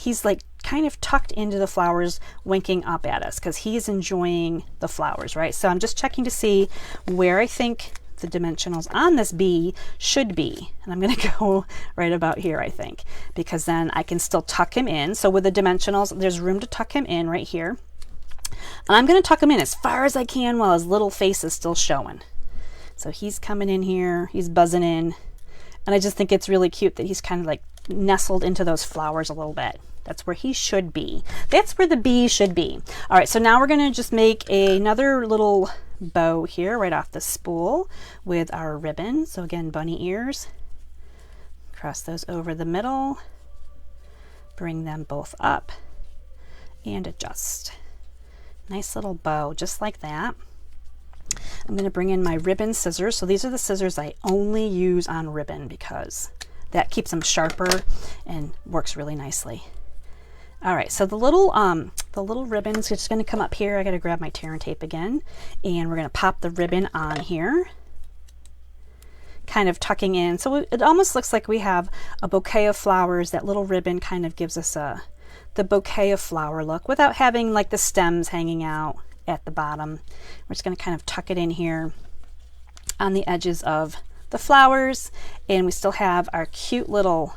kind of tucked into the flowers, winking up at us because he's enjoying the flowers, right? So I'm just checking to see where I think the dimensionals on this bee should be. And I'm going to go right about here, I think, because then I can still tuck him in. So with the dimensionals, there's room to tuck him in right here. And I'm going to tuck him in as far as I can while his little face is still showing. So he's coming in here, he's buzzing in. And I just think it's really cute that he's kind of like nestled into those flowers a little bit. That's where he should be. That's where the bee should be. All right, so now we're going to just make another little bow here right off the spool with our ribbon. So again, bunny ears. Cross those over the middle. Bring them both up and adjust. Nice little bow, just like that. I'm going to bring in my ribbon scissors. So these are the scissors I only use on ribbon because that keeps them sharper and works really nicely. All right, so the little ribbon is just going to come up here. I got to grab my tear and tape again, and we're going to pop the ribbon on here, kind of tucking in. So it almost looks like we have a bouquet of flowers. That little ribbon kind of gives us the bouquet of flower look without having like the stems hanging out at the bottom. We're just going to kind of tuck it in here on the edges of the flowers, and we still have our cute little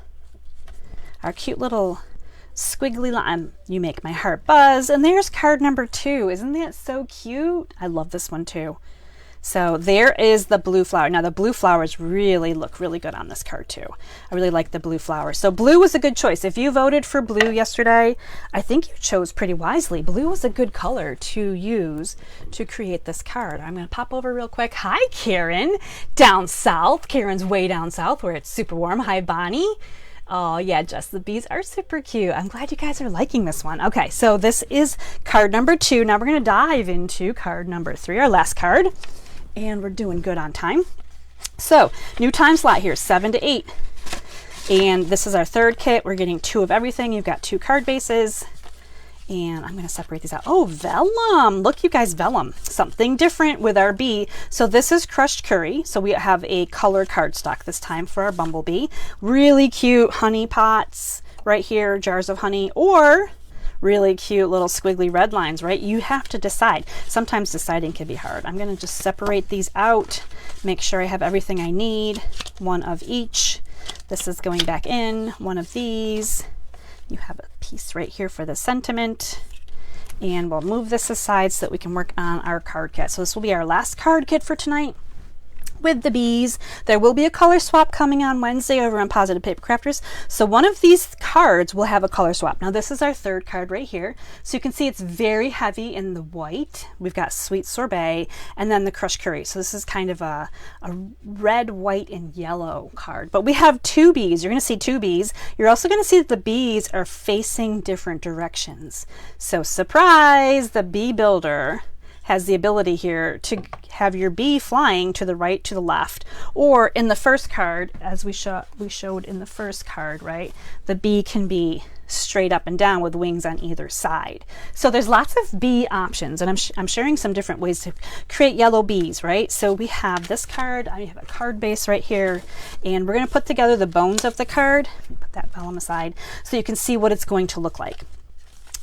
squiggly line. You make my heart buzz. And there's card number 2. Isn't that so cute? I love this one too. So there is the blue flower. Now the blue flowers really look really good on this card too. I really like the blue flowers. So blue was a good choice. If you voted for blue yesterday, I think you chose pretty wisely. Blue was a good color to use to create this card. I'm going to pop over real quick. Hi, Karen, down south. Karen's way down south where it's super warm. Hi, Bonnie. Oh yeah, Jess, the bees are super cute. I'm glad you guys are liking this one. Okay, so this is card number 2. Now we're going to dive into card number 3, our last card. And we're doing good on time. So new time slot here, 7 to 8. And this is our third kit. We're getting 2 of everything. You've got 2 card bases. And I'm going to separate these out. Oh, vellum. Look, you guys, vellum. Something different with our bee. So this is crushed curry. So we have a color cardstock this time for our bumblebee. Really cute honey pots right here, jars of honey, or really cute little squiggly red lines, right? You have to decide. Sometimes deciding can be hard. I'm going to just separate these out, make sure I have everything I need. 1 of each. This is going back in. 1 of these. You have a piece right here for the sentiment, and we'll move this aside so that we can work on our card kit. So this will be our last card kit for tonight with the bees. There will be a color swap coming on Wednesday over on Positive Paper Crafters. So one of these cards will have a color swap. Now this is our third card right here. So you can see it's very heavy in the white. We've got sweet sorbet and then the crushed curry. So this is kind of a red, white, and yellow card. But we have 2 bees. You're going to see 2 bees. You're also going to see that the bees are facing different directions. So surprise, the bee builder has the ability here to have your bee flying to the right, to the left, or in the first card, as we showed in the first card, right? The bee can be straight up and down with wings on either side. So there's lots of bee options, and I'm sharing some different ways to create yellow bees, right? So we have this card. I have a card base right here, and we're going to put together the bones of the card. Put that vellum aside so you can see what it's going to look like.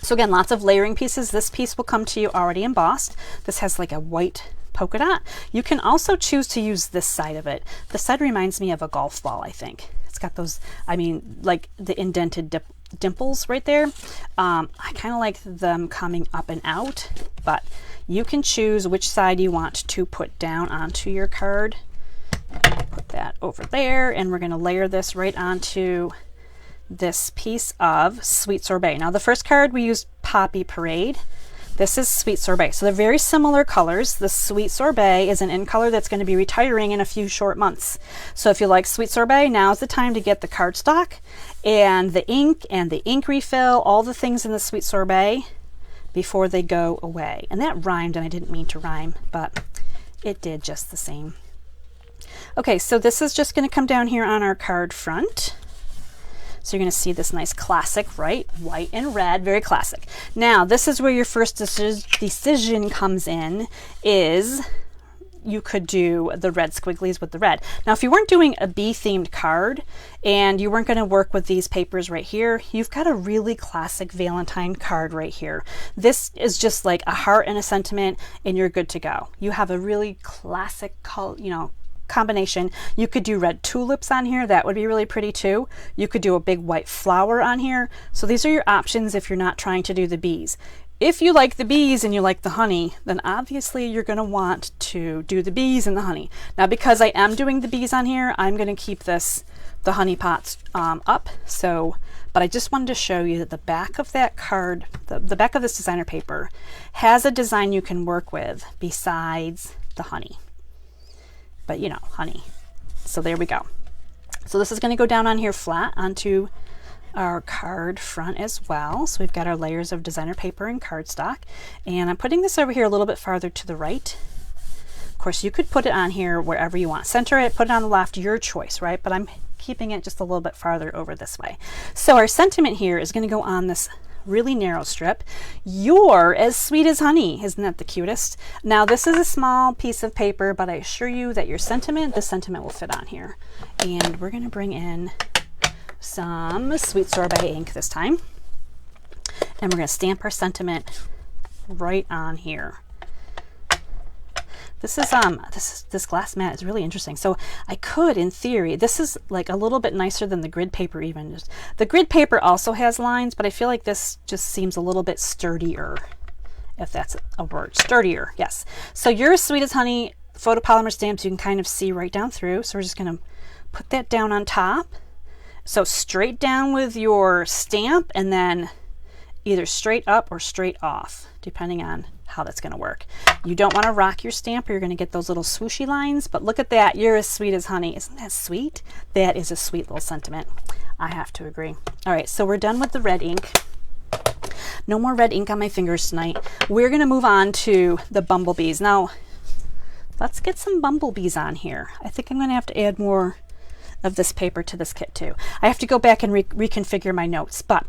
So again, lots of layering pieces. This piece will come to you already embossed. This has like a white polka dot. You can also choose to use this side of it. The side reminds me of a golf ball, I think. It's got those, I mean, like the indented dimples right there. I kind of like them coming up and out, but you can choose which side you want to put down onto your card. Put that over there, and we're going to layer this right onto this piece of Sweet Sorbet. Now the first card we used Poppy Parade. This is Sweet Sorbet. So they're very similar colors. The Sweet Sorbet is an in color that's going to be retiring in a few short months. So if you like Sweet Sorbet, now's the time to get the cardstock and the ink refill, all the things in the Sweet Sorbet before they go away. And that rhymed, and I didn't mean to rhyme, but it did just the same. Okay, so this is just going to come down here on our card front. So you're going to see this nice classic, right? White and red, very classic. Now, this is where your first decision comes in, is you could do the red squigglies with the red. Now, if you weren't doing a bee-themed card and you weren't going to work with these papers right here, you've got a really classic Valentine card right here. This is just like a heart and a sentiment, and you're good to go. You have a really classic color, combination. You could do red tulips on here. That would be really pretty too. You could do a big white flower on here. So these are your options if you're not trying to do the bees. If you like the bees and you like the honey, then obviously you're going to want to do the bees and the honey. Now, because I am doing the bees on here, I'm going to keep the honey pots up. But I just wanted to show you that the back of that card, the back of this designer paper has a design you can work with besides the honey. But honey. So there we go. So this is going to go down on here flat onto our card front as well. So we've got our layers of designer paper and cardstock. And I'm putting this over here a little bit farther to the right. Of course, you could put it on here wherever you want. Center it, put it on the left, your choice, right? But I'm keeping it just a little bit farther over this way. So our sentiment here is going to go on this really narrow strip. You're as sweet as honey. Isn't that the cutest? Now, this is a small piece of paper, but I assure you that the sentiment will fit on here. And we're going to bring in some Sweet Sorbet ink this time. And we're going to stamp our sentiment right on here. This glass mat is really interesting. So I could, in theory, this is like a little bit nicer than the grid paper even. The grid paper also has lines, but I feel like this just seems a little bit sturdier, if that's a word. Sturdier, yes. So you're as sweet as honey photopolymer stamps, you can kind of see right down through. So we're just going to put that down on top. So straight down with your stamp, and then either straight up or straight off, depending on how that's going to work. You don't want to rock your stamp or you're going to get those little swooshy lines, but look at that. You're as sweet as honey. Isn't that sweet? That is a sweet little sentiment. I have to agree. All right, so we're done with the red ink. No more red ink on my fingers tonight. We're going to move on to the bumblebees. Now, let's get some bumblebees on here. I think I'm going to have to add more of this paper to this kit too. I have to go back and reconfigure my notes, but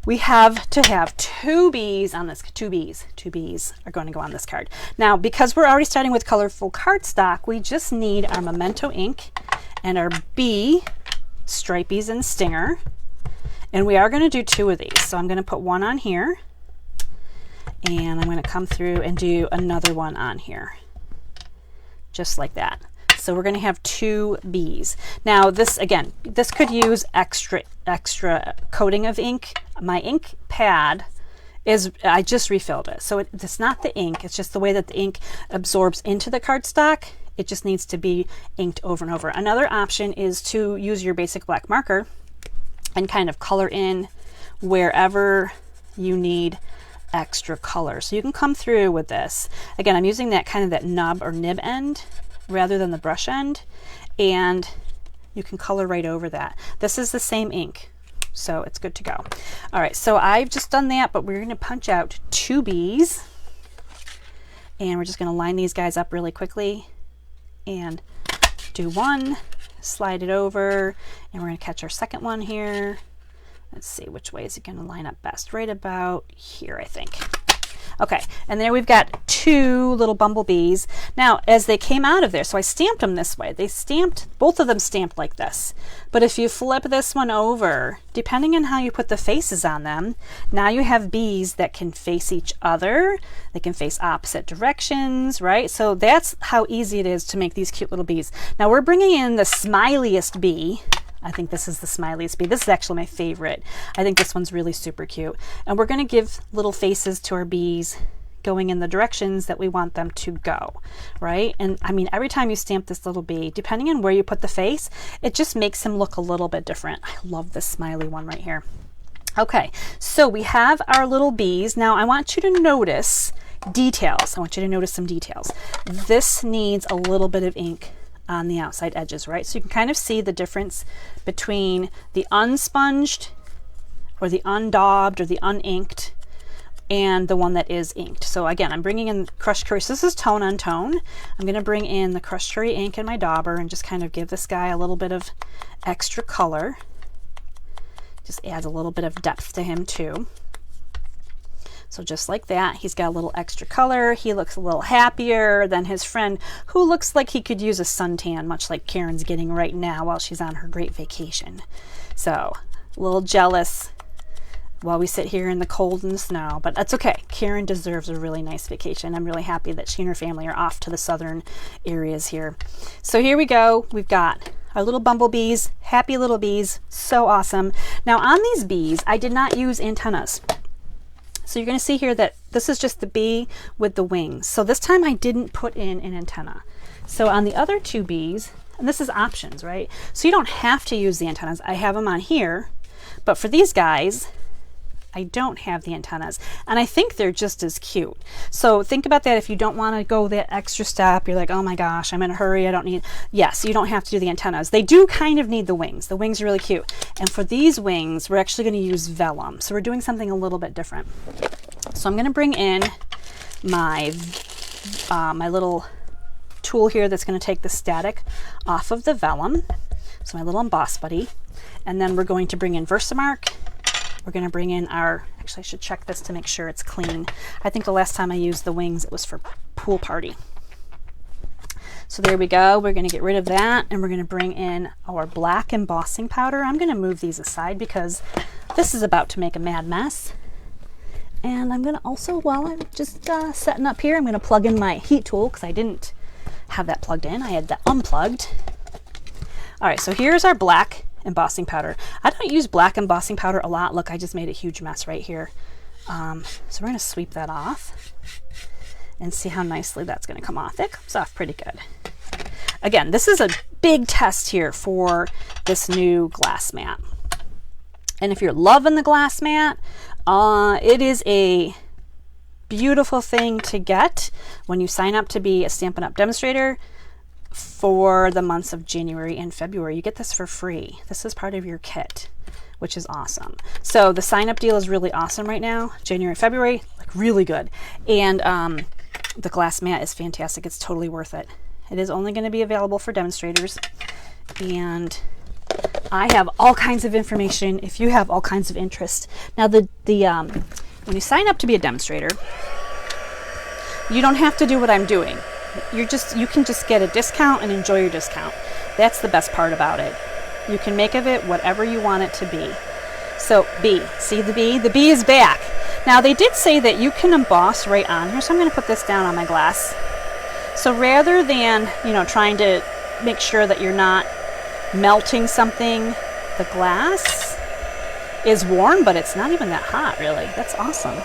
we have to have two bees on this. Two bees are going to go on this card. Now, because we're already starting with colorful cardstock, we just need our Memento ink and our bee stripies and stinger. And we are going to do two of these. So I'm going to put one on here, and I'm going to come through and do another one on here, just like that. So we're going to have two bees. Now this, again, this could use extra coating of ink. My ink pad I just refilled it. So it's not the ink, it's just the way that the ink absorbs into the cardstock. It just needs to be inked over and over. Another option is to use your basic black marker and kind of color in wherever you need extra color. So you can come through with this. Again, I'm using that nub or nib end rather than the brush end, and you can color right over that. This is the same ink, so it's good to go. All right, so I've just done that, but we're going to punch out two bees, and we're just going to line these guys up really quickly and do one, slide it over, and we're going to catch our second one here. Let's see, which way is it going to line up best? Right about here, I think. Okay, and there we've got two little bumblebees. Now, as they came out of there, so I stamped them this way. Both of them stamped like this. But if you flip this one over, depending on how you put the faces on them, now you have bees that can face each other. They can face opposite directions, right? So that's how easy it is to make these cute little bees. Now we're bringing in the smiliest bee I think this is the smiliest bee. This is actually my favorite. I think this one's really super cute. And we're going to give little faces to our bees going in the directions that we want them to go, right? And I mean, every time you stamp this little bee, depending on where you put the face, it just makes him look a little bit different. I love this smiley one right here. Okay, so we have our little bees. Now I want you to notice details. I want you to notice some details. This needs a little bit of ink on the outside edges, right? So you can kind of see the difference between the unsponged or the undaubed or the uninked and the one that is inked. So again, I'm bringing in crushed curry. So this is tone on tone. I'm going to bring in the crushed curry ink in my dauber and just kind of give this guy a little bit of extra color. Just adds a little bit of depth to him too. So just like that, he's got a little extra color. He looks a little happier than his friend, who looks like he could use a suntan, much like Karen's getting right now while she's on her great vacation. So a little jealous while we sit here in the cold and the snow, but that's okay. Karen deserves a really nice vacation. I'm really happy that she and her family are off to the southern areas here. So here we go. We've got our little bumblebees, happy little bees, so awesome. Now on these bees, I did not use antennas. So you're going to see here that this is just the bee with the wings. So this time I didn't put in an antenna. So on the other two bees, and this is options, right? So you don't have to use the antennas. I have them on here, but for these guys, I don't have the antennas, and I think they're just as cute. So think about that. If you don't want to go that extra step, you're like, oh my gosh, I'm in a hurry, I don't need, yes, you don't have to do the antennas. They do kind of need the wings. The wings are really cute. And for these wings, we're actually going to use vellum. So we're doing something a little bit different. So I'm going to bring in my, my little tool here that's going to take the static off of the vellum. So my little emboss buddy. And then we're going to bring in Versamark. We're going to bring in our, actually I should check this to make sure it's clean. I think the last time I used the wings, it was for pool party. So there we go. We're going to get rid of that, and we're going to bring in our black embossing powder. I'm going to move these aside because this is about to make a mad mess. And I'm going to also, while I'm just setting up here, I'm going to plug in my heat tool because I didn't have that plugged in. I had that unplugged. All right, so here's our black embossing powder. I don't use black embossing powder a lot. Look, I just made a huge mess right here. So we're going to sweep that off and see how nicely that's going to come off. It comes off pretty good. Again, this is a big test here for this new glass mat. And if you're loving the glass mat, it is a beautiful thing to get when you sign up to be a Stampin' Up! Demonstrator. For the months of January and February, you get this for free. This is part of your kit, which is awesome. So the sign up deal is really awesome right now. January, February, like really good. And the glass mat is fantastic. It's totally worth it. It is only going to be available for demonstrators. And I have all kinds of information if you have all kinds of interest. Now when you sign up to be a demonstrator, you don't have to do what I'm doing. You can just get a discount and enjoy your discount. That's the best part about it. You can make of it whatever you want it to be. So bee, see the bee? The bee is back. Now they did say that you can emboss right on here, so I'm going to put this down on my glass. So rather than, trying to make sure that you're not melting something, the glass is warm, but it's not even that hot really. That's awesome.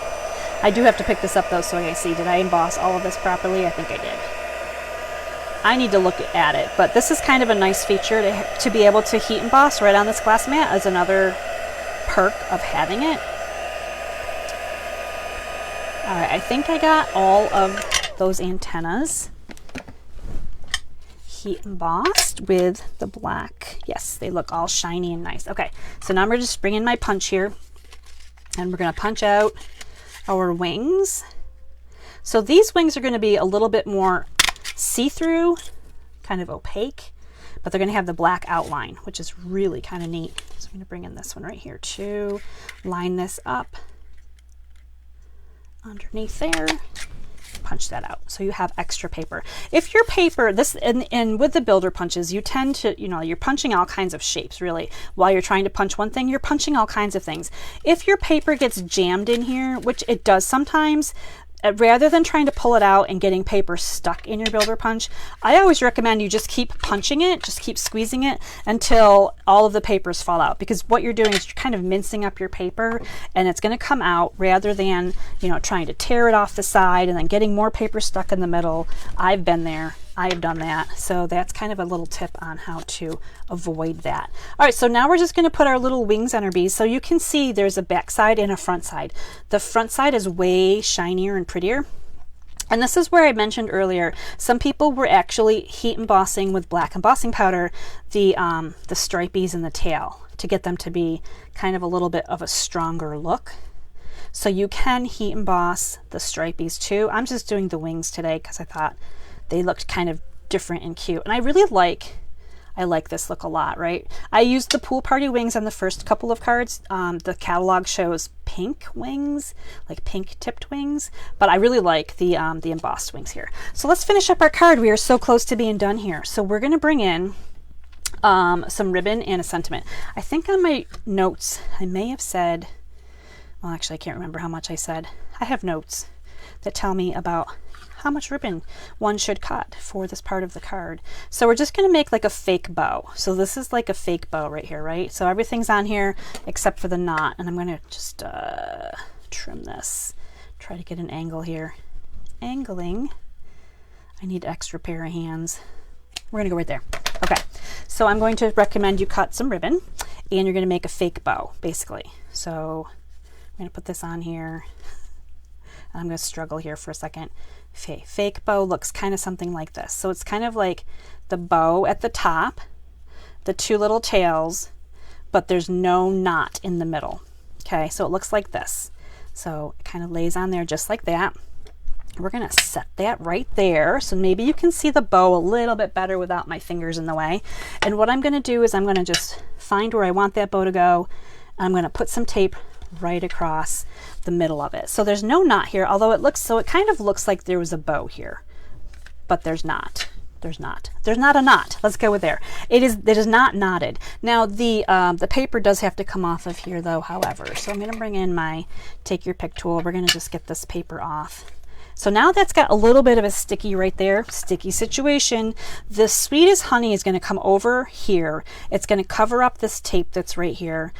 I do have to pick this up though, so I see, did I emboss all of this properly? I think I did. I need to look at it, but this is kind of a nice feature to be able to heat emboss right on this glass mat as another perk of having it. All right, I think I got all of those antennas heat embossed with the black. Yes, they look all shiny and nice. Okay, so now I'm going to just bring in my punch here, and we're going to punch out our wings. So these wings are going to be a little bit more see-through, kind of opaque, but they're going to have the black outline, which is really kind of neat. So I'm going to bring in this one right here too, line this up underneath there, punch that out so you have extra paper. If your paper, this and with the builder punches, you tend to, you're punching all kinds of shapes really. While you're trying to punch one thing, you're punching all kinds of things. If your paper gets jammed in here, which it does sometimes, rather than trying to pull it out and getting paper stuck in your builder punch, I always recommend you just keep punching it, just keep squeezing it until all of the papers fall out, because what you're doing is you're kind of mincing up your paper and it's going to come out, rather than, you know, trying to tear it off the side and then getting more paper stuck in the middle. I've been there. I have done that. So that's kind of a little tip on how to avoid that. All right, so now we're just going to put our little wings on our bees. So you can see there's a back side and a front side. The front side is way shinier and prettier. And this is where I mentioned earlier, some people were actually heat embossing with black embossing powder the stripies in the tail to get them to be kind of a little bit of a stronger look. So you can heat emboss the stripies too. I'm just doing the wings today because I thought they looked kind of different and cute. And I really like this look a lot, right? I used the pool party wings on the first couple of cards. The catalog shows pink wings, like pink tipped wings, but I really like the embossed wings here. So let's finish up our card. We are so close to being done here. So we're gonna bring in some ribbon and a sentiment. I think on my notes, I may have said, well, actually, I can't remember how much I said. I have notes that tell me about how much ribbon one should cut for this part of the card. So we're just going to make like a fake bow. So this is like a fake bow right here, right? So everything's on here except for the knot, and I'm going to just trim this. Try to get an angle here. Angling. I need extra pair of hands. We're going to go right there. Okay, so I'm going to recommend you cut some ribbon, and you're going to make a fake bow, basically. So I'm going to put this on here. I'm going to struggle here for a second. Fake bow looks kind of something like this. So it's kind of like the bow at the top, the two little tails, but there's no knot in the middle. Okay, so it looks like this. So it kind of lays on there just like that. We're going to set that right there. So maybe you can see the bow a little bit better without my fingers in the way. And what I'm going to do is I'm going to just find where I want that bow to go. I'm going to put some tape right across the middle of it. So there's no knot here, although it kind of looks like there was a bow here, but there's not. There's not a knot. Let's go with there. It is not knotted. Now the paper does have to come off of here though, however. So I'm going to bring in my take your pick tool. We're going to just get this paper off. So now that's got a little bit of a sticky right there, sticky situation. The Sweet as Honey is going to come over here. It's going to cover up this tape that's right here.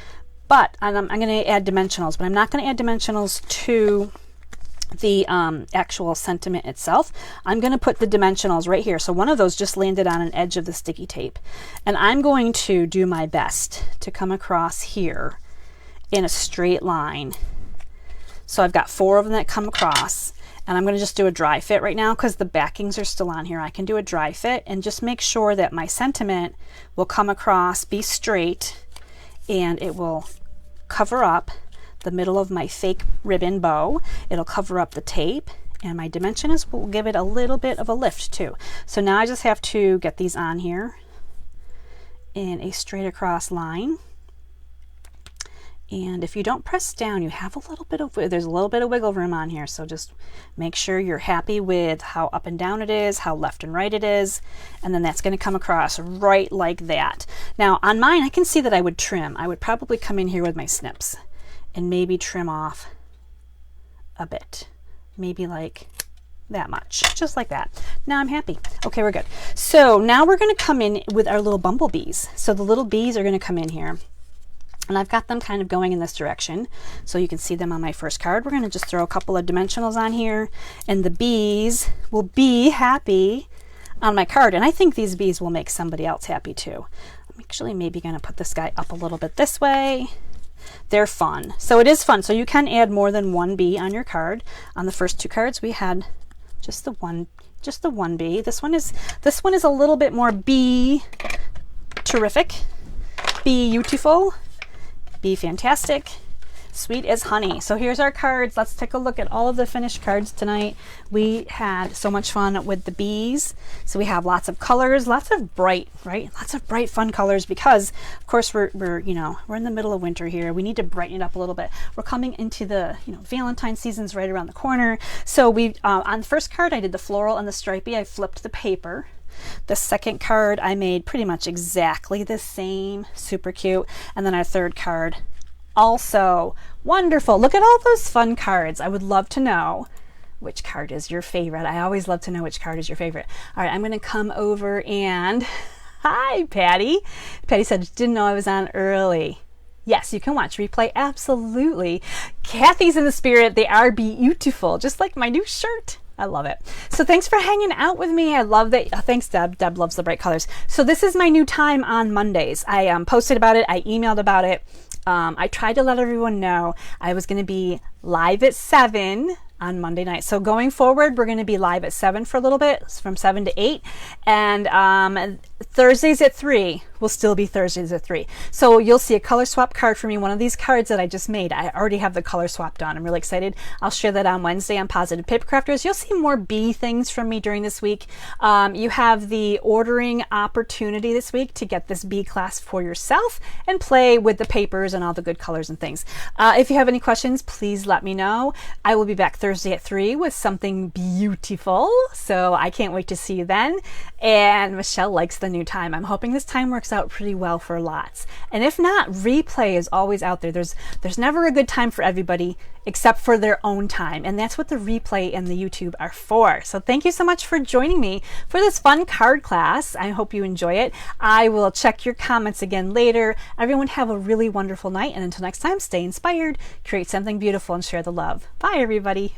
But I'm going to add dimensionals, but I'm not going to add dimensionals to the actual sentiment itself. I'm going to put the dimensionals right here. So one of those just landed on an edge of the sticky tape. And I'm going to do my best to come across here in a straight line. So I've got 4 of them that come across. And I'm going to just do a dry fit right now because the backings are still on here. I can do a dry fit and just make sure that my sentiment will come across, be straight, and it will cover up the middle of my fake ribbon bow. It'll cover up the tape, and my dimensionals will give it a little bit of a lift too. So now I just have to get these on here in a straight across line. And if you don't press down, you have a little bit of, there's a little bit of wiggle room on here. So just make sure you're happy with how up and down it is, how left and right it is. And then that's going to come across right like that. Now on mine, I can see that I would trim. I would probably come in here with my snips and maybe trim off a bit, maybe like that much, just like that. Now I'm happy. Okay, we're good. So now we're going to come in with our little bumblebees. So the little bees are going to come in here. And I've got them kind of going in this direction, so you can see them on my first card. We're going to just throw a couple of dimensionals on here, and the bees will be happy on my card. And I think these bees will make somebody else happy too. I'm actually maybe going to put this guy up a little bit this way. They're fun. So it is fun. So you can add more than one bee on your card. On the first 2 cards, we had just the one bee. This one is a little bit more bee terrific, Bee-utiful, Be fantastic, Sweet as Honey. So here's our cards. Let's take a look at all of the finished cards tonight. We had so much fun with the bees. So we have lots of colors, lots of bright, right? Lots of bright, fun colors because, of course, we're in the middle of winter here. We need to brighten it up a little bit. We're coming into the, Valentine season's right around the corner. So we, on the first card, I did the floral and the stripy. I flipped the paper. The second card I made pretty much exactly the same, super cute. And then our third card, also wonderful. Look at all those fun cards. I would love to know which card is your favorite. I always love to know which card is your favorite. All right, I'm going to come over and hi, Patty. Patty said, didn't know I was on early. Yes, you can watch replay. Absolutely. Kathy's in the spirit. They are Bee-utiful, just like my new shirt. I love it. So thanks for hanging out with me. I love that. Thanks, Deb. Deb loves the bright colors. So this is my new time on Mondays. I posted about it. I emailed about it. I tried to let everyone know I was going to be live at 7 on Monday night. So going forward, we're going to be live at 7 for a little bit, from 7 to 8. And Thursdays at 3 will still be Thursdays at 3. So you'll see a color swap card for me, one of these cards that I just made. I already have the color swap done. I'm really excited. I'll share that on Wednesday on Positive Paper Crafters. You'll see more bee things from me during this week. You have the ordering opportunity this week to get this bee class for yourself and play with the papers and all the good colors and things. If you have any questions, please let me know. I will be back Thursday at 3 with something beautiful. So I can't wait to see you then. And Michelle likes the new time. I'm hoping this time works out pretty well for lots. And if not, replay is always out there. There's never a good time for everybody except for their own time. And that's what the replay and the YouTube are for. So thank you so much for joining me for this fun card class. I hope you enjoy it. I will check your comments again later. Everyone have a really wonderful night. And until next time, stay inspired, create something beautiful, and share the love. Bye, everybody.